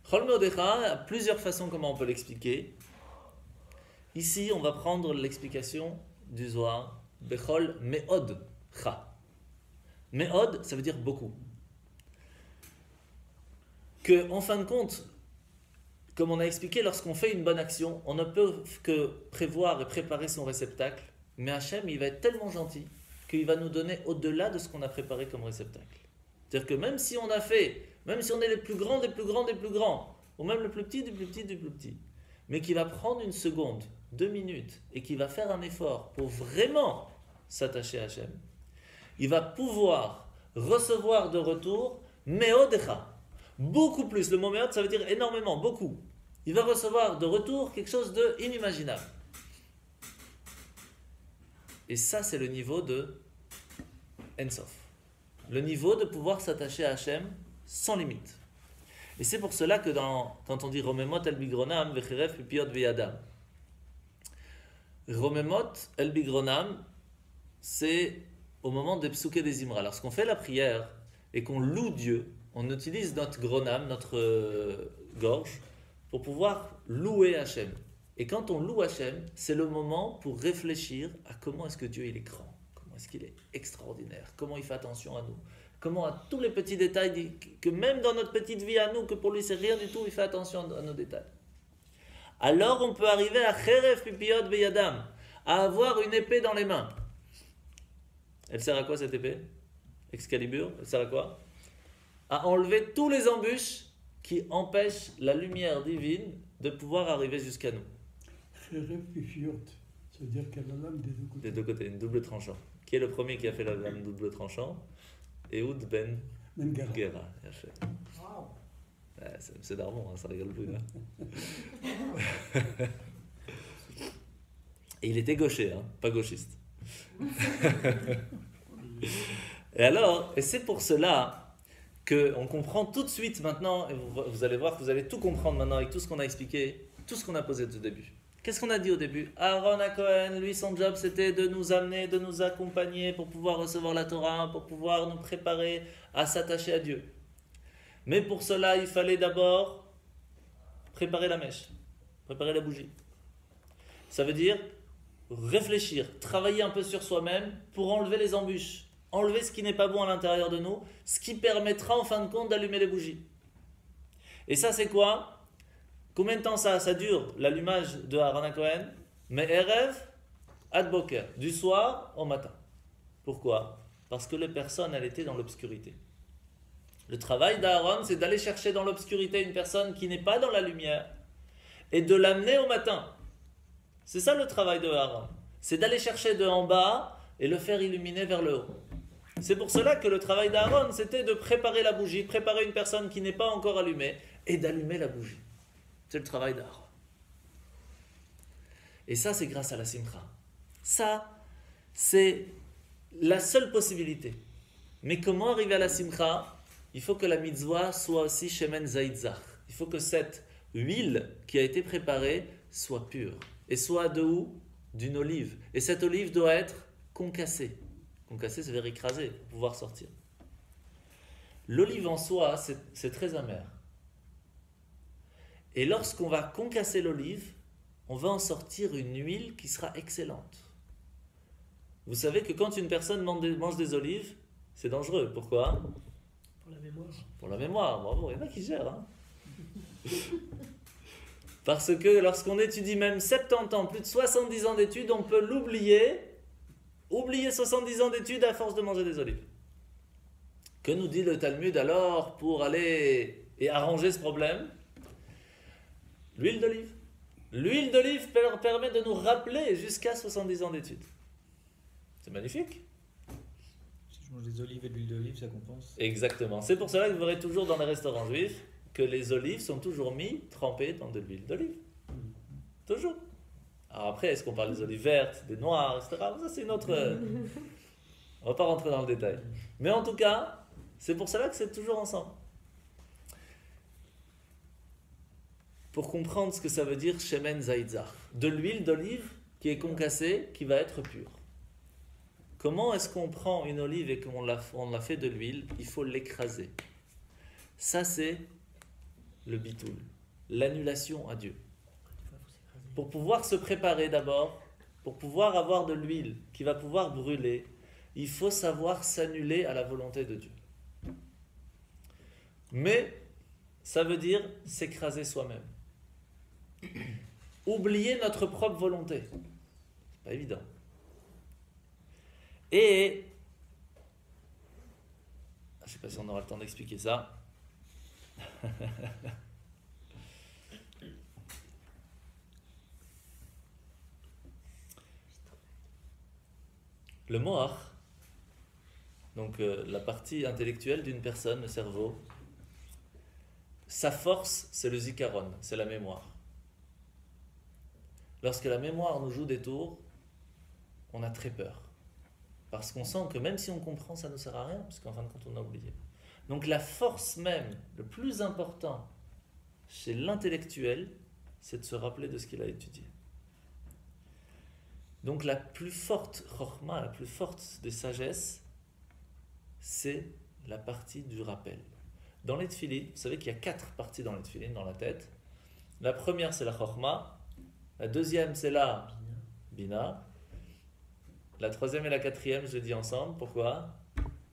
Chol Meodecha, il y a plusieurs façons comment on peut l'expliquer. Ici, on va prendre l'explication du Zohar. Bechol Meod Cha. Meod, ça veut dire beaucoup. Que, en fin de compte, comme on a expliqué, lorsqu'on fait une bonne action, on ne peut que prévoir et préparer son réceptacle. Mais Hachem, il va être tellement gentil qu'il va nous donner au-delà de ce qu'on a préparé comme réceptacle. C'est-à-dire que même si on a fait, même si on est les plus grands des plus grands des plus grands, ou même le plus petit du plus petit du plus petit, mais qui va prendre une seconde, 2 minutes, et qui va faire un effort pour vraiment s'attacher à Hachem, il va pouvoir recevoir de retour Meodecha. Beaucoup plus. Le mot Meod, ça veut dire énormément, beaucoup. Il va recevoir de retour quelque chose d'inimaginable. Et ça, c'est le niveau de Ensof. Le niveau de pouvoir s'attacher à Hachem sans limite. Et c'est pour cela que quand on dit Romemot el bigronam vechiref pipiot veyadam, Romemot el bigronam, c'est au moment des psuké des Imra. Lorsqu'on fait la prière et qu'on loue Dieu, on utilise notre gronam, notre gorge, pour pouvoir louer Hachem. Et quand on loue Hachem, c'est le moment pour réfléchir à comment est-ce que Dieu il est grand, comment est-ce qu'il est extraordinaire, comment il fait attention à nous, comment à tous les petits détails, que même dans notre petite vie à nous, que pour lui c'est rien du tout, il fait attention à nos détails. Alors on peut arriver à Cheref Pipiot Beyadam, à avoir une épée dans les mains. Elle sert à quoi cette épée? Excalibur, elle sert à quoi? À enlever tous les embûches qui empêchent la lumière divine de pouvoir arriver jusqu'à nous. Cheref Pipiot, ça veut dire qu'elle a la lame des deux côtés. Des deux côtés, une double tranchant. Qui est le premier qui a fait la lame double tranchant? Ehud ben Gera. Wow. Ouais, c'est Darmon, hein, ça rigole plus. Hein. Et il était gaucher, hein, pas gauchiste. Et alors, et c'est pour cela qu'on comprend tout de suite maintenant, et vous allez voir que vous allez tout comprendre maintenant avec tout ce qu'on a expliqué, tout ce qu'on a posé au début. Qu'est-ce qu'on a dit au début? Aaron à Cohen, lui son job c'était de nous amener, de nous accompagner pour pouvoir recevoir la Torah, pour pouvoir nous préparer à s'attacher à Dieu. Mais pour cela, il fallait d'abord préparer la mèche, préparer la bougie. Ça veut dire réfléchir, travailler un peu sur soi-même pour enlever les embûches, enlever ce qui n'est pas bon à l'intérieur de nous, ce qui permettra en fin de compte d'allumer les bougies. Et ça c'est quoi? Combien de temps ça dure, l'allumage de Aaron Cohen? Mais Erev ad Boker, du soir au matin. Pourquoi? Parce que les personnes, elles étaient dans l'obscurité. Le travail d'Aaron, c'est d'aller chercher dans l'obscurité une personne qui n'est pas dans la lumière et de l'amener au matin. C'est ça le travail de Aaron. C'est d'aller chercher de en bas et le faire illuminer vers le haut. C'est pour cela que le travail d'Aaron, c'était de préparer la bougie, préparer une personne qui n'est pas encore allumée et d'allumer la bougie. C'est le travail d'Aaron. Et ça, c'est grâce à la simcha. Ça, c'est la seule possibilité. Mais comment arriver à la simcha? Il faut que la mitzvah soit aussi shemen zaitzach. Il faut que cette huile qui a été préparée soit pure. Et soit de où? D'une olive. Et cette olive doit être concassée. Concassée, ça veut dire écrasée pour pouvoir sortir. L'olive en soi, c'est très amer. Et lorsqu'on va concasser l'olive, on va en sortir une huile qui sera excellente. Vous savez que quand une personne mange des olives, c'est dangereux. Pourquoi? Pour la mémoire. Pour la mémoire, bravo, il y en a qui gèrent. Hein. Parce que lorsqu'on étudie même 70 ans, plus de 70 ans d'études, on peut l'oublier, oublier 70 ans d'études à force de manger des olives. Que nous dit le Talmud alors pour aller et arranger ce problème? L'huile d'olive. L'huile d'olive permet de nous rappeler jusqu'à 70 ans d'études. C'est magnifique. Si je mange des olives et de l'huile d'olive, ça compense. Exactement. C'est pour cela que vous verrez toujours dans les restaurants juifs que les olives sont toujours trempées dans de l'huile d'olive. Toujours. Alors après, est-ce qu'on parle des olives vertes, des noires, etc. Ça, c'est une autre... On ne va pas rentrer dans le détail. Mais en tout cas, c'est pour cela que c'est toujours ensemble. Pour comprendre ce que ça veut dire shemen zaitzach. De l'huile d'olive qui est concassée, qui va être pure. Comment est-ce qu'on prend une olive et qu'on la fait de l'huile? Il faut l'écraser. Ça, c'est le bitoul, l'annulation à Dieu. Des fois, faut s'écraser. Pour pouvoir se préparer d'abord, pour pouvoir avoir de l'huile qui va pouvoir brûler, il faut savoir s'annuler à la volonté de Dieu. Mais ça veut dire s'écraser soi-même. Oublier notre propre volonté. C'est pas évident. Et je ne sais pas si on aura le temps d'expliquer ça. Le moach, donc la partie intellectuelle d'une personne, le cerveau, sa force, c'est le zikaron, c'est la mémoire. Lorsque la mémoire nous joue des tours, on a très peur. Parce qu'on sent que même si on comprend, ça ne sert à rien, parce qu'en fin de compte, on a oublié. Donc la force même, le plus important chez l'intellectuel, c'est de se rappeler de ce qu'il a étudié. Donc la plus forte chorma, la plus forte des sagesses, c'est la partie du rappel. Dans les tefilines, vous savez qu'il y a 4 parties dans les tefilines, dans la tête. La première, c'est la chorma. La deuxième, c'est la bina. La troisième et la quatrième, je les dis ensemble. Pourquoi?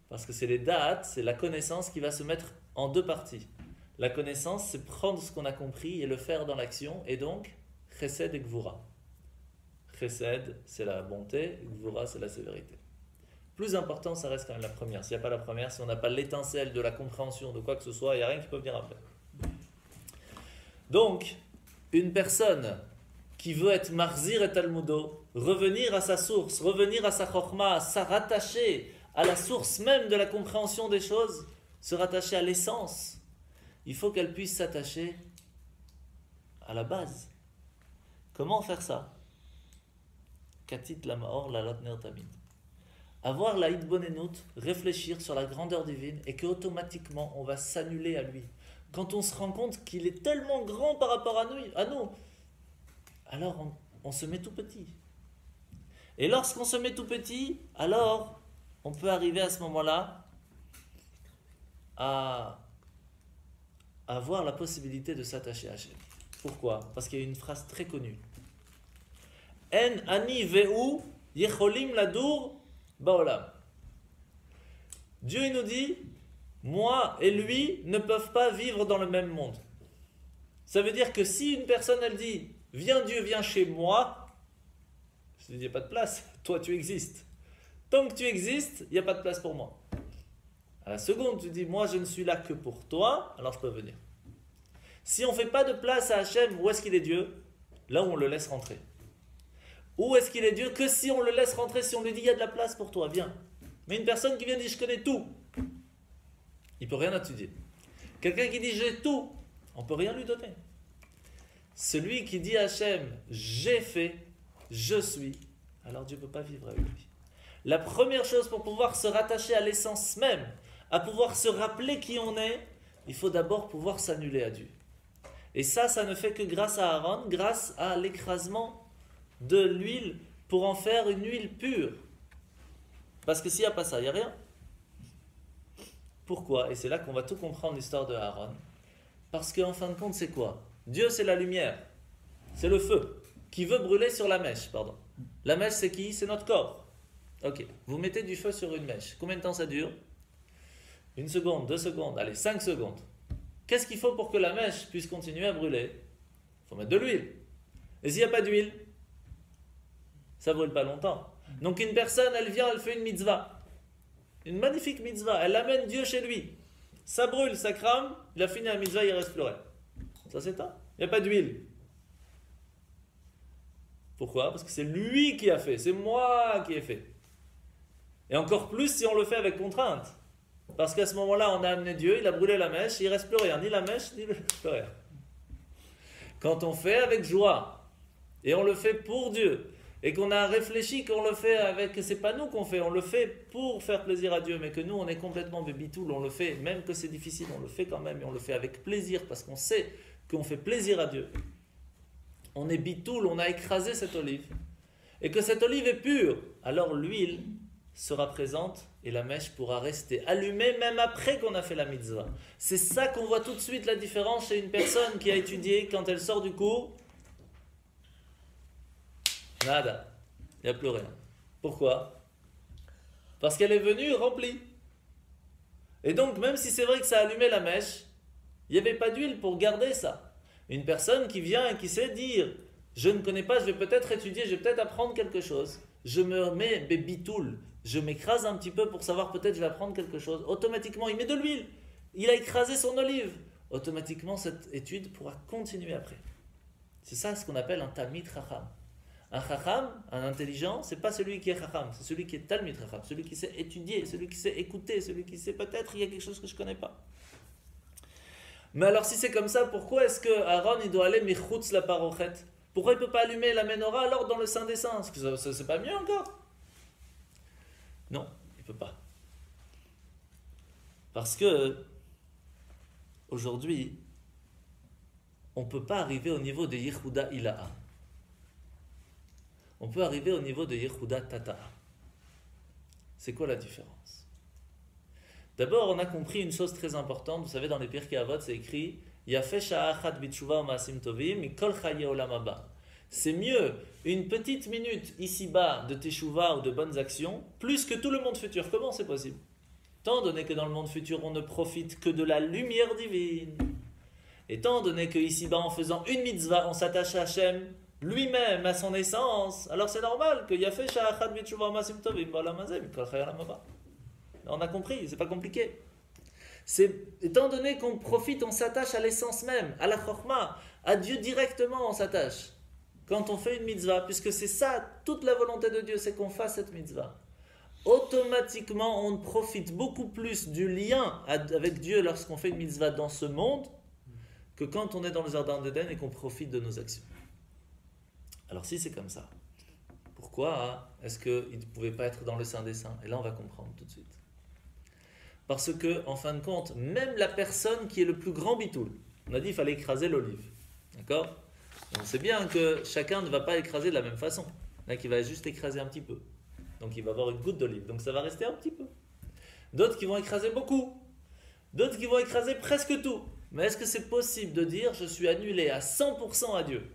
Parce que c'est les da'at, c'est la connaissance qui va se mettre en 2 parties. La connaissance, c'est prendre ce qu'on a compris et le faire dans l'action. Et donc, chesed et gvura. Chesed, c'est la bonté. Gvura, c'est la sévérité. Plus important, ça reste quand même la première. S'il n'y a pas la première, si on n'a pas l'étincelle de la compréhension de quoi que ce soit, il n'y a rien qui peut venir après. Donc, une personne qui veut être marzir et talmudo, revenir à sa source, revenir à sa chorma, se rattacher à la source même de la compréhension des choses, se rattacher à l'essence, il faut qu'elle puisse s'attacher à la base. Comment faire ça? Katit la maor la latner tamid. Avoir la hitbonenut, réfléchir sur la grandeur divine et qu'automatiquement on va s'annuler à lui. Quand on se rend compte qu'il est tellement grand par rapport à nous, alors on se met tout petit. Et lorsqu'on se met tout petit, alors on peut arriver à ce moment-là à avoir la possibilité de s'attacher à Hachem. Pourquoi? Parce qu'il y a une phrase très connue. En ani ve'u yecholim ladur baolam. Dieu il nous dit, moi et lui ne peuvent pas vivre dans le même monde. Ça veut dire que si une personne elle dit, viens Dieu, viens chez moi, je te dis, il n'y a pas de place, toi tu existes. Tant que tu existes, il n'y a pas de place pour moi. À la seconde, tu dis, moi je ne suis là que pour toi, alors je peux venir. Si on ne fait pas de place à Hachem, où est-ce qu'il est Dieu? Là où on le laisse rentrer. Où est-ce qu'il est Dieu? Que si on le laisse rentrer, si on lui dit, il y a de la place pour toi, viens. Mais une personne qui vient dire, je connais tout, il ne peut rien étudier. Quelqu'un qui dit, j'ai tout, on ne peut rien lui donner. Celui qui dit à Hachem, j'ai fait, je suis, alors Dieu ne peut pas vivre avec lui. La première chose pour pouvoir se rattacher à l'essence même, à pouvoir se rappeler qui on est, il faut d'abord pouvoir s'annuler à Dieu. Et ça ne fait que grâce à Aaron, grâce à l'écrasement de l'huile pour en faire une huile pure. Parce que s'il n'y a pas ça, il n'y a rien. Pourquoi? Et c'est là qu'on va tout comprendre l'histoire de Aaron. Parce qu'en fin de compte, c'est quoi? Dieu, c'est la lumière. C'est le feu qui veut brûler sur la mèche, pardon. La mèche, c'est qui? C'est notre corps. Ok, vous mettez du feu sur une mèche. Combien de temps ça dure? 1 seconde, 2 secondes, allez, 5 secondes. Qu'est-ce qu'il faut pour que la mèche puisse continuer à brûler? Il faut mettre de l'huile. Et s'il n'y a pas d'huile, ça ne brûle pas longtemps. Donc une personne, elle vient, elle fait une mitzvah. Une magnifique mitzvah. Elle amène Dieu chez lui. Ça brûle, ça crame. Il a fini la mitzvah, il reste plus rien. Ça s'éteint. Il n'y a pas d'huile. Pourquoi? Parce que c'est lui qui a fait. C'est moi qui ai fait. Et encore plus si on le fait avec contrainte. Parce qu'à ce moment-là, on a amené Dieu, il a brûlé la mèche, il ne reste plus rien. Ni la mèche, ni le rien. Quand on fait avec joie, et on le fait pour Dieu, et qu'on a réfléchi qu'on le fait avec, c'est pas nous qu'on fait, on le fait pour faire plaisir à Dieu, mais que nous on est complètement bébitoul, on le fait, même que c'est difficile, on le fait quand même, et on le fait avec plaisir, parce qu'on sait qu'on fait plaisir à Dieu. On est bitoul, on a écrasé cette olive, et que cette olive est pure, alors l'huile, sera présente et la mèche pourra rester allumée même après qu'on a fait la mitzvah. C'est ça qu'on voit tout de suite la différence chez une personne qui a étudié, quand elle sort du cours, nada, il n'y a plus rien. Pourquoi? Parce qu'elle est venue remplie. Et donc, même si c'est vrai que ça allumait la mèche, il n'y avait pas d'huile pour garder ça. Une personne qui vient et qui sait dire, je ne connais pas, je vais peut-être étudier, je vais peut-être apprendre quelque chose. Je me mets bitoul, je m'écrase un petit peu pour savoir peut-être je vais apprendre quelque chose. Automatiquement, il met de l'huile. Il a écrasé son olive. Automatiquement, cette étude pourra continuer après. C'est ça ce qu'on appelle un talmid chacham. Un chacham, un intelligent, c'est pas celui qui est chacham, c'est celui qui est talmid chacham, celui qui sait étudier, celui qui sait écouter, celui qui sait peut-être il y a quelque chose que je connais pas. Mais alors si c'est comme ça, pourquoi est-ce que Aaron il doit aller michutz la parochet? Pourquoi il peut pas allumer la menorah alors dans le Saint des Saints? Est-ce que ça c'est pas mieux encore? Non, il peut pas. Parce que aujourd'hui, on peut pas arriver au niveau de Yehuda Ilaha. On peut arriver au niveau de Yehuda Tata'a. C'est quoi la différence? D'abord, on a compris une chose très importante. Vous savez, dans les Pirkei Avot, c'est écrit Yafeh sha'achat b'tshuva u'ma'asim tovim mikol chaye olam haba. C'est mieux une petite minute ici-bas de teshuva ou de bonnes actions, plus que tout le monde futur. Comment c'est possible? Étant donné que dans le monde futur, on ne profite que de la lumière divine. Étant donné que ici-bas, en faisant une mitzvah, on s'attache à Hachem lui-même, à son essence, alors c'est normal que Yafeh sha'achat b'tshuva u'ma'asim tovim ba'olam hazeh mikol chaye olam haba. On a compris, c'est pas compliqué. C'est étant donné qu'on profite, on s'attache à l'essence même, à la chorma, à Dieu directement, on s'attache. Quand on fait une mitzvah, puisque c'est ça, toute la volonté de Dieu, c'est qu'on fasse cette mitzvah. Automatiquement, on profite beaucoup plus du lien avec Dieu lorsqu'on fait une mitzvah dans ce monde que quand on est dans le jardin d'Éden et qu'on profite de nos actions. Alors si c'est comme ça, pourquoi est-ce qu'il ne pouvait pas être dans le Saint des Saints? Et là, on va comprendre tout de suite. Parce que, en fin de compte, même la personne qui est le plus grand bitoul, on a dit qu'il fallait écraser l'olive. D'accord? On sait bien que chacun ne va pas écraser de la même façon. Là, qui va juste écraser un petit peu. Donc, il va avoir une goutte d'olive. Donc, ça va rester un petit peu. D'autres qui vont écraser beaucoup. D'autres qui vont écraser presque tout. Mais est-ce que c'est possible de dire je suis annulé à 100% à Dieu?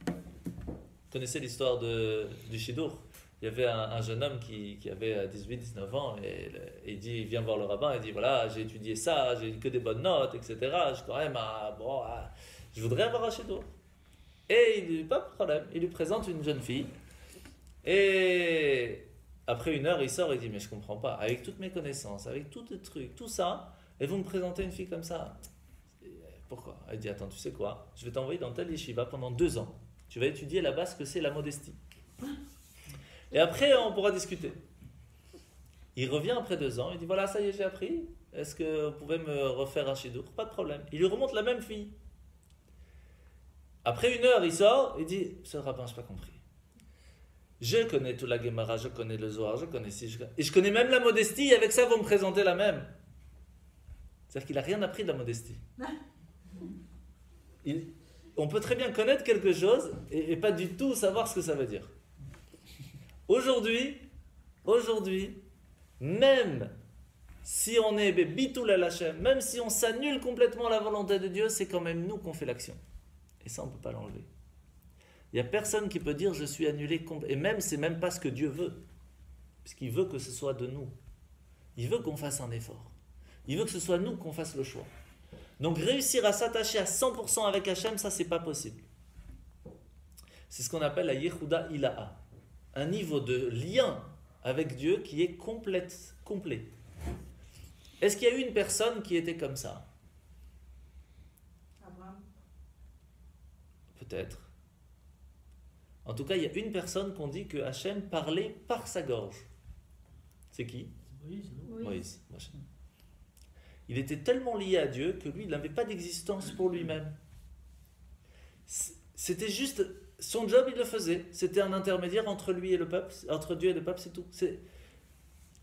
Vous connaissez l'histoire du Shidour? Il y avait un jeune homme qui avait 18-19 ans et il vient voir le rabbin et dit voilà, j'ai étudié ça, j'ai que des bonnes notes, etc. Je quand même, je voudrais avoir un Shidour. Et il dit pas de problème, il lui présente une jeune fille. Et après une heure, il sort et dit mais je comprends pas, avec toutes mes connaissances, avec tous les trucs, tout ça, et vous me présentez une fille comme ça. Pourquoi? Elle dit attends, tu sais quoi? Je vais t'envoyer dans tel yeshiva pendant 2 ans. Tu vas étudier là-bas ce que c'est la modestie. Et après, on pourra discuter. Il revient après 2 ans, il dit voilà, ça y est, j'ai appris. Est-ce que vous pouvez me refaire un shidour? Pas de problème. Il lui remonte la même fille. Après 1 heure, il sort, il dit monsieur le rabbin, je n'ai pas compris. Je connais toute la Gemara, je connais le Zohar, je connais ci, et je connais même la modestie, et avec ça, vous me présentez la même. C'est-à-dire qu'il n'a rien appris de la modestie. On peut très bien connaître quelque chose et pas du tout savoir ce que ça veut dire. Aujourd'hui, même si on est bitoul al Hashem, même si on s'annule complètement à la volonté de Dieu, c'est quand même nous qu'on fait l'action. Et ça, on ne peut pas l'enlever. Il n'y a personne qui peut dire je suis annulé, et même c'est même pas ce que Dieu veut, puisqu'il veut que ce soit de nous. Il veut qu'on fasse un effort. Il veut que ce soit nous qu'on fasse le choix. Donc réussir à s'attacher à 100% avec Hachem, ça c'est pas possible. C'est ce qu'on appelle la Yehuda Ilaha. Un niveau de lien avec Dieu qui est complet. Est-ce qu'il y a eu une personne qui était comme ça? Abraham. Peut-être. En tout cas, il y a une personne qu'on dit que Hachem parlait par sa gorge. C'est qui? Moïse, non? Moïse. Il était tellement lié à Dieu que lui, il n'avait pas d'existence pour lui-même. C'était juste... Son job, il le faisait. C'était un intermédiaire entre lui et le peuple, entre Dieu et le peuple, c'est tout.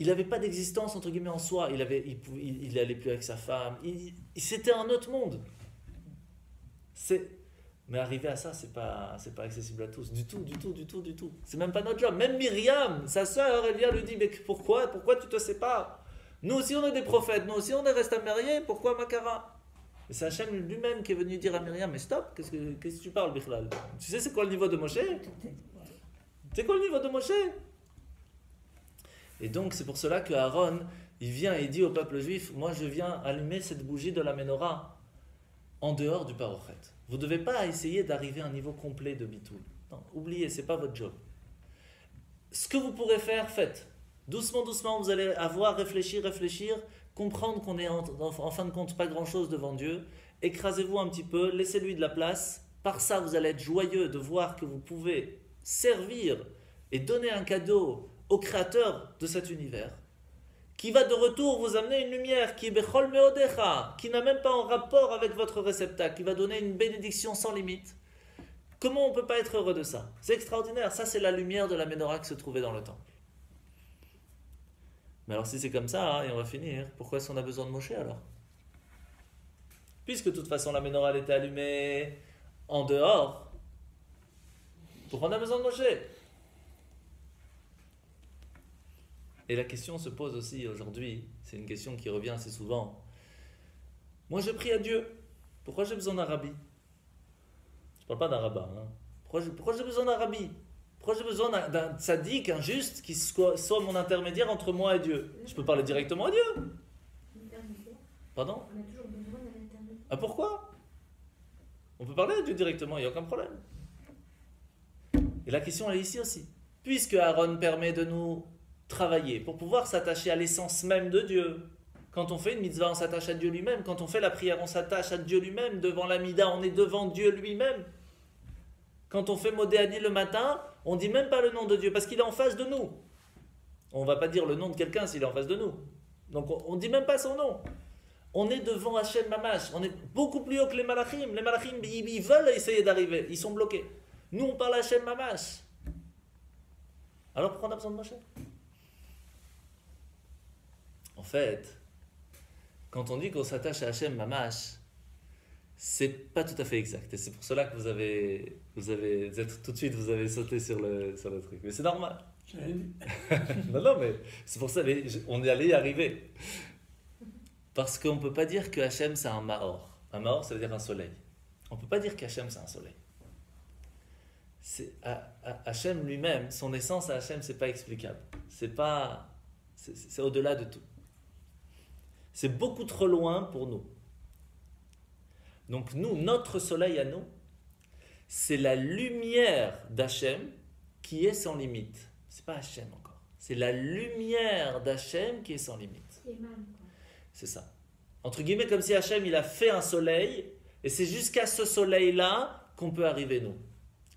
Il n'avait pas d'existence, entre guillemets, en soi. Il n'allait plus avec sa femme. C'était un autre monde. Mais arriver à ça, c'est pas accessible à tous. Du tout. C'est même pas notre job. Même Myriam, sa sœur, elle vient lui dit, mais pourquoi tu te sépares? Nous aussi, on est des prophètes. Nous aussi, on est restés mariés. Pourquoi Makara? Et c'est Hachem lui-même qui est venu dire à Myriam, mais stop, qu'est-ce que tu parles, Bichlal? Tu sais c'est quoi le niveau de Moshe? C'est quoi le niveau de Moshe? Et donc, c'est pour cela que Aaron, il vient et il dit au peuple juif, moi je viens allumer cette bougie de la menorah en dehors du parochet. Vous ne devez pas essayer d'arriver à un niveau complet de bitoul. Non, oubliez, ce n'est pas votre job. Ce que vous pourrez faire, faites. Doucement, vous allez avoir réfléchir, comprendre qu'on est en fin de compte pas grand-chose devant Dieu. Écrasez-vous un petit peu, laissez-lui de la place. Par ça, vous allez être joyeux de voir que vous pouvez servir et donner un cadeau au créateur de cet univers, qui va de retour vous amener une lumière qui est Bechol Meodecha, qui n'a même pas en rapport avec votre réceptacle, qui va donner une bénédiction sans limite. Comment on ne peut pas être heureux de ça? C'est extraordinaire. Ça, c'est la lumière de la menorah qui se trouvait dans le temple. Mais alors, si c'est comme ça, et on va finir, pourquoi est-ce qu'on a besoin de Moshe alors? Puisque de toute façon, la menorah elle était allumée en dehors, pourquoi on a besoin de Moshe? Et la question se pose aussi aujourd'hui, c'est une question qui revient assez souvent. Moi je prie à Dieu, pourquoi j'ai besoin d'un rabbi? Je ne parle pas d'un rabbin. Pourquoi j'ai besoin d'un rabbi? Pourquoi j'ai besoin d'un tzaddik, un juste, qui soit mon intermédiaire entre moi et Dieu? Je peux parler directement à Dieu. Pardon? On a toujours besoin d'un intermédiaire. Ah pourquoi? On peut parler à Dieu directement, il n'y a aucun problème. Et la question elle est ici aussi. Puisque Aaron permet de nous travailler pour pouvoir s'attacher à l'essence même de Dieu. Quand on fait une mitzvah, on s'attache à Dieu lui-même. Quand on fait la prière, on s'attache à Dieu lui-même. Devant l'amida, on est devant Dieu lui-même. Quand on fait Modéani le matin, on ne dit même pas le nom de Dieu parce qu'il est en face de nous. On ne va pas dire le nom de quelqu'un s'il est en face de nous. Donc on ne dit même pas son nom. On est devant Hachem Mamash. On est beaucoup plus haut que les malachim. Les malachim, ils veulent essayer d'arriver. Ils sont bloqués. Nous, on parle Hachem Mamash. Alors pourquoi on a besoin de Moshe? En fait, quand on dit qu'on s'attache à Hachem Mamash, c'est pas tout à fait exact. Et c'est pour cela que vous avez tout de suite, vous avez sauté sur le truc. Mais c'est normal. non, mais c'est pour ça on est allé y arriver. Parce qu'on ne peut pas dire que Hachem c'est un Mahor. Un Mahor, ça veut dire un soleil. On ne peut pas dire qu'Hachem c'est un soleil. Hachem lui-même, son essence à Hachem, c'est pas explicable. C'est au-delà de tout. C'est beaucoup trop loin pour nous. Donc nous, notre soleil à nous, c'est la lumière d'Hachem qui est sans limite. C'est pas Hachem encore. C'est la lumière d'Hachem qui est sans limite. C'est ça. Entre guillemets, comme si Hachem, il a fait un soleil, et c'est jusqu'à ce soleil-là qu'on peut arriver nous.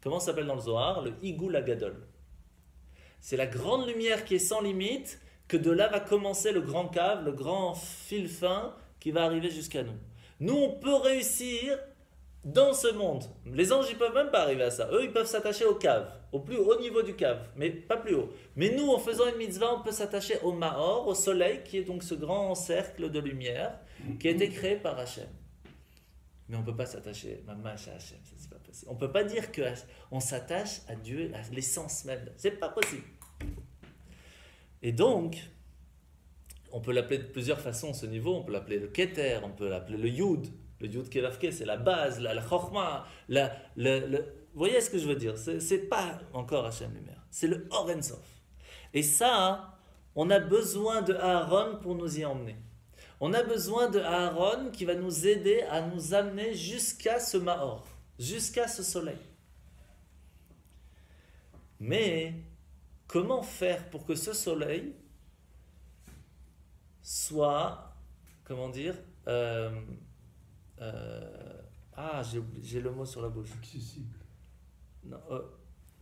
Comment ça s'appelle dans le Zohar? Le Igoul Agadol. C'est la grande lumière qui est sans limite, que de là va commencer le grand cave, le grand fil fin qui va arriver jusqu'à nous. Nous, on peut réussir dans ce monde. Les anges, ils ne peuvent même pas arriver à ça. Eux, ils peuvent s'attacher au cave, au plus haut niveau du cave, mais pas plus haut. Mais nous, en faisant une mitzvah, on peut s'attacher au Mahor, au soleil, qui est donc ce grand cercle de lumière qui a été créé par Hachem. Mais on ne peut pas s'attacher mamash à Hachem, c'est pas possible. On ne peut pas dire qu'on s'attache à Dieu, à l'essence même. C'est pas possible. Et donc, on peut l'appeler de plusieurs façons ce niveau. On peut l'appeler le Keter, on peut l'appeler le Yud. Le Yud Kelafke, c'est la base, la Chorma. Vous voyez ce que je veux dire? C'est pas encore Hachem Lumière. C'est le Or En Sof. Et ça, on a besoin de Aaron pour nous y emmener. On a besoin de Aaron qui va nous aider à nous amener jusqu'à ce Mahor, jusqu'à ce soleil. Mais comment faire pour que ce soleil soit, comment dire, j'ai le mot sur la bouche. Accessible.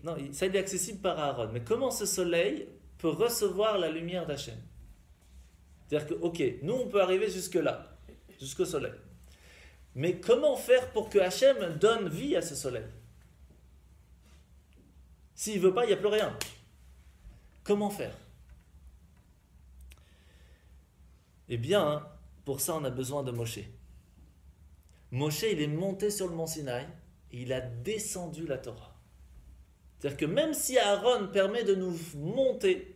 Non, ça il est accessible par Aaron. Mais comment ce soleil peut recevoir la lumière d'Hachem? C'est-à-dire que, ok, nous on peut arriver jusque-là, jusqu'au soleil. Mais comment faire pour que Hachem donne vie à ce soleil? S'il ne veut pas, il n'y a plus rien. Comment faire? Eh bien, pour ça, on a besoin de Moshe. Moshe, il est monté sur le mont Sinaï et il a descendu la Torah. C'est-à-dire que même si Aaron permet de nous monter,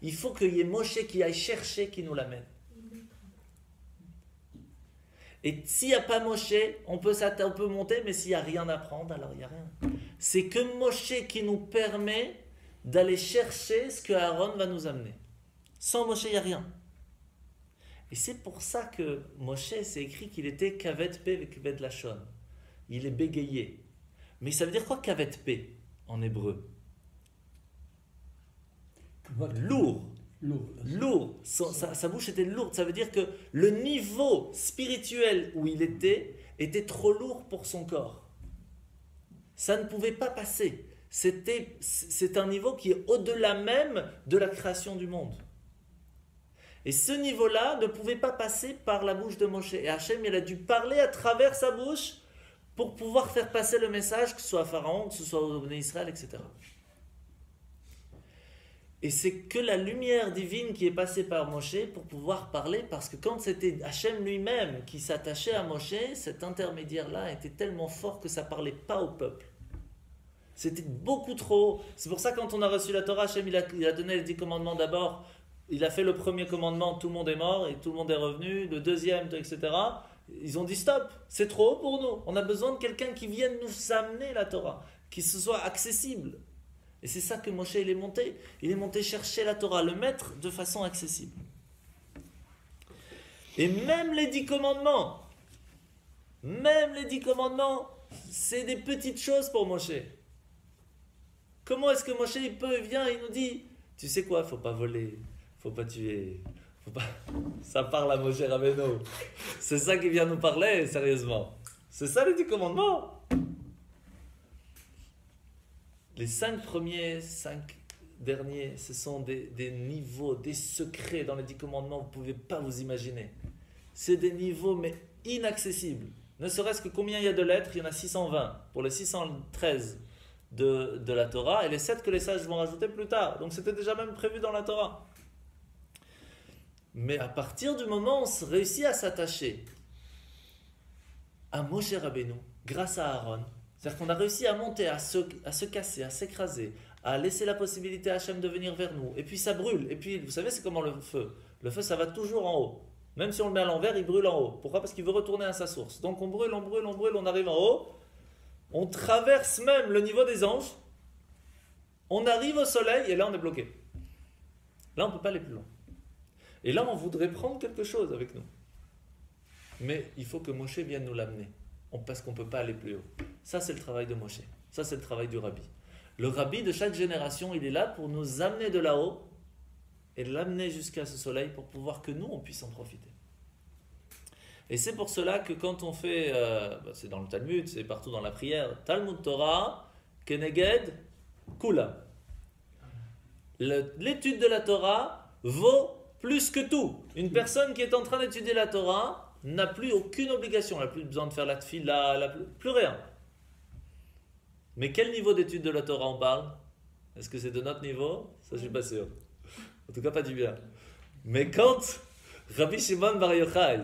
il faut qu'il y ait Moshe qui aille chercher, qui nous l'amène. Et s'il n'y a pas Moshe, on peut monter, mais s'il n'y a rien à prendre, alors il n'y a rien. C'est que Moshe qui nous permet d'aller chercher ce que Aaron va nous amener. Sans Moshe, il n'y a rien. Et c'est pour ça que Moshe, c'est écrit qu'il était kavet pe ve kavet lachon. Il est bégayé. Mais ça veut dire quoi kavet pe en hébreu? Lourd. Lourd. Sa bouche était lourde. Ça veut dire que le niveau spirituel où il était trop lourd pour son corps. Ça ne pouvait pas passer. C'est un niveau qui est au-delà même de la création du monde. Et ce niveau-là ne pouvait pas passer par la bouche de Moshe. Et Hachem, il a dû parler à travers sa bouche pour pouvoir faire passer le message, que ce soit à Pharaon, que ce soit au Béné Israël, etc. Et c'est que la lumière divine qui est passée par Moshe pour pouvoir parler, parce que quand c'était Hachem lui-même qui s'attachait à Moshe, cet intermédiaire-là était tellement fort que ça ne parlait pas au peuple. C'était beaucoup trop haut. C'est pour ça que quand on a reçu la Torah, Hachem il a donné les 10 commandements d'abord. Il a fait le premier commandement, tout le monde est mort et tout le monde est revenu. Le deuxième, etc. Ils ont dit stop, c'est trop haut pour nous. On a besoin de quelqu'un qui vienne nous amener la Torah, qui se soit accessible. Et c'est ça que Moshe il est monté. Il est monté chercher la Torah, le mettre de façon accessible. Et même les 10 commandements, c'est des petites choses pour Moshe. Comment est-ce que Moshe il vient et il nous dit, tu sais quoi, faut pas voler, faut pas tuer, faut pas... Ça parle à Moshe Rabbeinu. C'est ça qui vient nous parler, sérieusement. C'est ça les 10 commandements. Les 5 premiers, 5 derniers, ce sont des niveaux, des secrets dans les 10 commandements, vous ne pouvez pas vous imaginer. C'est des niveaux, mais inaccessibles. Ne serait-ce que combien il y a de lettres, il y en a 620. Pour les 613 de la Torah, et les 7 que les sages vont rajouter plus tard. Donc c'était déjà même prévu dans la Torah. Mais à partir du moment où on réussit à s'attacher à Moshe Rabbeinu, grâce à Aaron, c'est-à-dire qu'on a réussi à monter, à se casser, à s'écraser, à laisser la possibilité à Hachem de venir vers nous. Et puis ça brûle. Et puis, vous savez, c'est comment le feu. Le feu, ça va toujours en haut. Même si on le met à l'envers, il brûle en haut. Pourquoi? Parce qu'il veut retourner à sa source. Donc on brûle, on arrive en haut. On traverse même le niveau des anges. On arrive au soleil et là, on est bloqué. Là, on ne peut pas aller plus loin. Et là, on voudrait prendre quelque chose avec nous. Mais il faut que Moshe vienne nous l'amener. Parce qu'on ne peut pas aller plus haut. Ça, c'est le travail de Moshe. Ça, c'est le travail du rabbi. Le rabbi de chaque génération, il est là pour nous amener de là-haut et l'amener jusqu'à ce soleil pour pouvoir que nous, on puisse en profiter. Et c'est pour cela que quand on fait, c'est dans le Talmud, c'est partout dans la prière, Talmud Torah, Keneged, Kula. L'étude de la Torah vaut plus que tout. Une personne qui est en train d'étudier la Torah n'a plus aucune obligation, elle n'a plus besoin de faire la tfila, plus rien. Mais quel niveau d'étude de la Torah on parle? Est-ce que c'est de notre niveau? Ça, je ne suis pas sûr. En tout cas, pas du bien. Mais quand Rabbi Shimon Bar Yochai,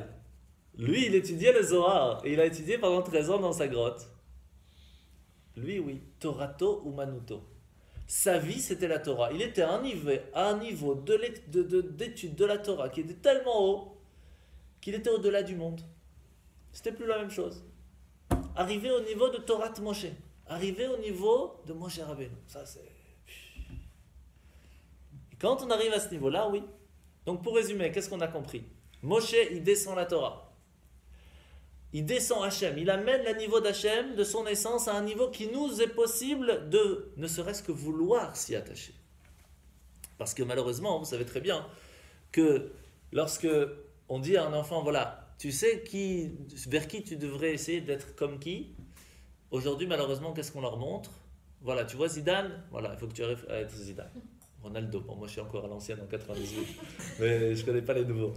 lui, il étudiait le Zohar, et il a étudié pendant 13 ans dans sa grotte. Lui, oui, Torato ou Manuto. Sa vie, c'était la Torah. Il était à un niveau d'étude de la Torah qui était tellement haut qu'il était au-delà du monde. C'était plus la même chose. Arriver au niveau de Torah Moshe. Arriver au niveau de Moshe Rabbeinu. Ça, c'est... Et quand on arrive à ce niveau-là, oui. Donc, pour résumer, qu'est-ce qu'on a compris? Moshe, il descend la Torah. Il descend Hachem. Il amène le niveau d'Hachem, de son essence, à un niveau qui nous est possible de ne serait-ce que vouloir s'y attacher. Parce que malheureusement, vous savez très bien que lorsque on dit à un enfant, voilà, tu sais vers qui tu devrais essayer d'être comme qui? Aujourd'hui, malheureusement, qu'est-ce qu'on leur montre? Voilà, tu vois Zidane? Voilà, il faut que tu arrives à être Zidane. Ronaldo, bon, moi je suis encore à l'ancienne en 98, mais je ne connais pas les nouveaux.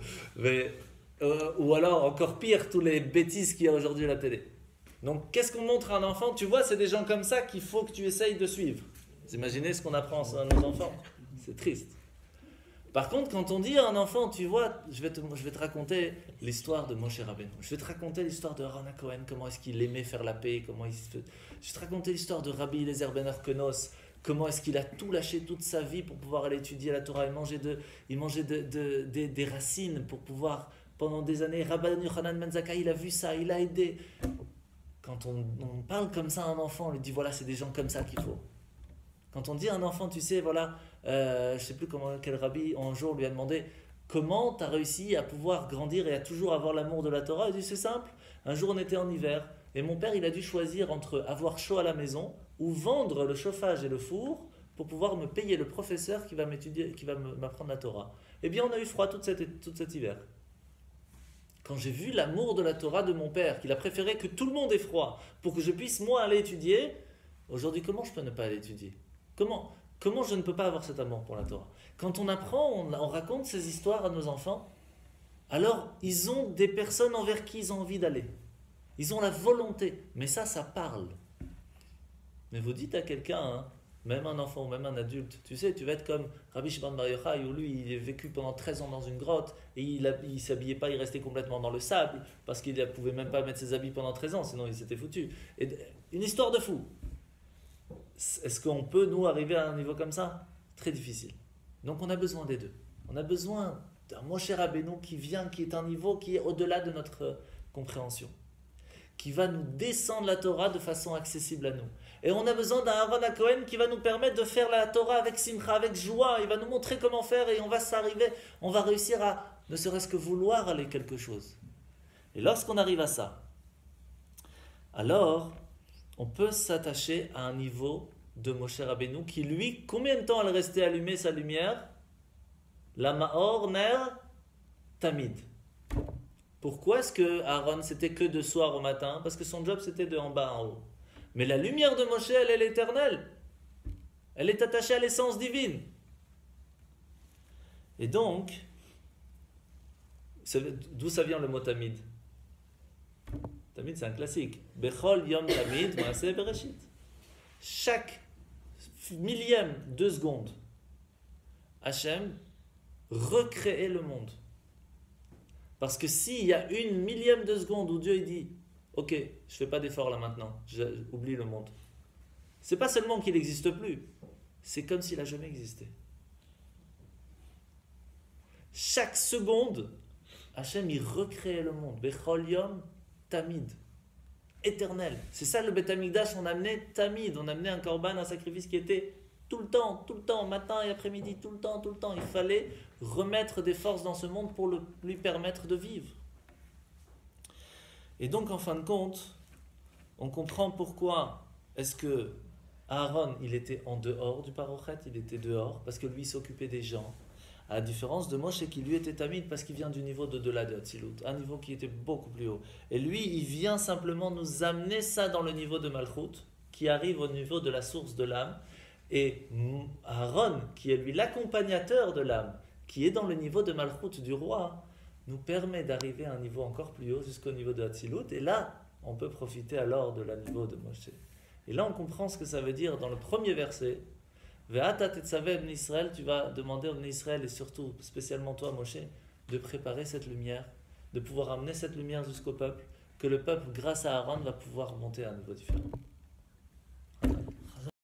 Ou alors, encore pire, tous les bêtises qu'il y a aujourd'hui à la télé. Donc, qu'est-ce qu'on montre à un enfant? Tu vois, c'est des gens comme ça qu'il faut que tu essayes de suivre. Vous imaginez ce qu'on apprend à nos enfants? C'est triste. Par contre, quand on dit à un enfant, tu vois, je vais te raconter l'histoire de Moshe Rabbeinu. Je vais te raconter l'histoire de Aaron Cohen, comment est-ce qu'il aimait faire la paix, je vais te raconter l'histoire de Rabbi Eliezer ben Orkenos, comment est-ce qu'il a tout lâché toute sa vie pour pouvoir aller étudier la Torah. Il mangeait des racines pour pouvoir, pendant des années, Rabbi Yochanan ben Zakkai, il a vu ça, il a aidé. Quand on parle comme ça à un enfant, on lui dit, voilà, c'est des gens comme ça qu'il faut. Quand on dit à un enfant, tu sais, voilà, je ne sais plus quel rabbi, un jour lui a demandé comment tu as réussi à pouvoir grandir et à toujours avoir l'amour de la Torah. Il dit, c'est simple, un jour on était en hiver et mon père il a dû choisir entre avoir chaud à la maison ou vendre le chauffage et le four pour pouvoir me payer le professeur qui va m'étudier, qui va m'apprendre la Torah. Eh bien on a eu froid tout cet hiver. Quand j'ai vu l'amour de la Torah de mon père, qu'il a préféré que tout le monde ait froid pour que je puisse moi aller étudier, aujourd'hui comment je peux ne pas aller étudier ? Comment je ne peux pas avoir cet amour pour la Torah? Quand on apprend, on raconte ces histoires à nos enfants, alors ils ont des personnes envers qui ils ont envie d'aller. Ils ont la volonté, mais ça parle. Mais vous dites à quelqu'un, hein, même un enfant ou même un adulte, tu sais, tu vas être comme Rabbi Shimon Bar Yochai, où lui, il a vécu pendant 13 ans dans une grotte, et il ne s'habillait pas, il restait complètement dans le sable, parce qu'il ne pouvait même pas mettre ses habits pendant 13 ans, sinon il s'était foutu. Et une histoire de fou. Est-ce qu'on peut, nous, arriver à un niveau comme ça? Très difficile. Donc on a besoin des deux. On a besoin d'un Moshe Rabbeinu qui vient, qui est un niveau qui est au-delà de notre compréhension, qui va nous descendre la Torah de façon accessible à nous. Et on a besoin d'un Aaron Cohen qui va nous permettre de faire la Torah avec simcha, avec joie. Il va nous montrer comment faire et on va réussir à ne serait-ce que vouloir aller quelque chose. Et lorsqu'on arrive à ça, alors on peut s'attacher à un niveau de Moshe Rabbeinu qui, lui, combien de temps elle restait allumée sa lumière? La Maor Ner Tamid. Pourquoi est-ce que Aaron c'était que de soir au matin? Parce que son job c'était de en bas en haut. Mais la lumière de Moshe, elle est l'éternelle. Elle est attachée à l'essence divine. Et donc, d'où ça vient le mot Tamid? Tamid, c'est un classique. Bechol Yom Tamid, Maaseh Bereshit. Chaque millième de seconde, Hachem recréait le monde. Parce que s'il y a une millième de seconde où Dieu il dit ok, je ne fais pas d'effort là maintenant, j'oublie le monde. C'est pas seulement qu'il n'existe plus, c'est comme s'il n'a jamais existé. Chaque seconde, Hachem il recréait le monde. Bechol Yom Tamid. Éternel. C'est ça le Beth Amikdash, on amenait Tamid, on amenait un korban, un sacrifice qui était tout le temps, matin et après-midi, tout le temps. Il fallait remettre des forces dans ce monde pour lui permettre de vivre. Et donc en fin de compte, on comprend pourquoi est-ce que Aaron, il était en dehors du parochet, il était dehors, parce que lui il s'occupait des gens. À la différence de Moshe qui lui était Tamid parce qu'il vient du niveau d'au-delà de Hatzilut, un niveau qui était beaucoup plus haut. Et lui, il vient simplement nous amener ça dans le niveau de Malchut, qui arrive au niveau de la source de l'âme. Et Aaron, qui est lui l'accompagnateur de l'âme, qui est dans le niveau de Malchut du roi, nous permet d'arriver à un niveau encore plus haut jusqu'au niveau de Hatzilut. Et là, on peut profiter alors de la niveau de Moshe. Et là, on comprend ce que ça veut dire dans le premier verset. Ve'ata tetzaveh bnei Israël, tu vas demander aux bnei Israël et surtout, spécialement toi Moshe, de préparer cette lumière, de pouvoir amener cette lumière jusqu'au peuple, que le peuple, grâce à Aaron, va pouvoir monter à un niveau différent.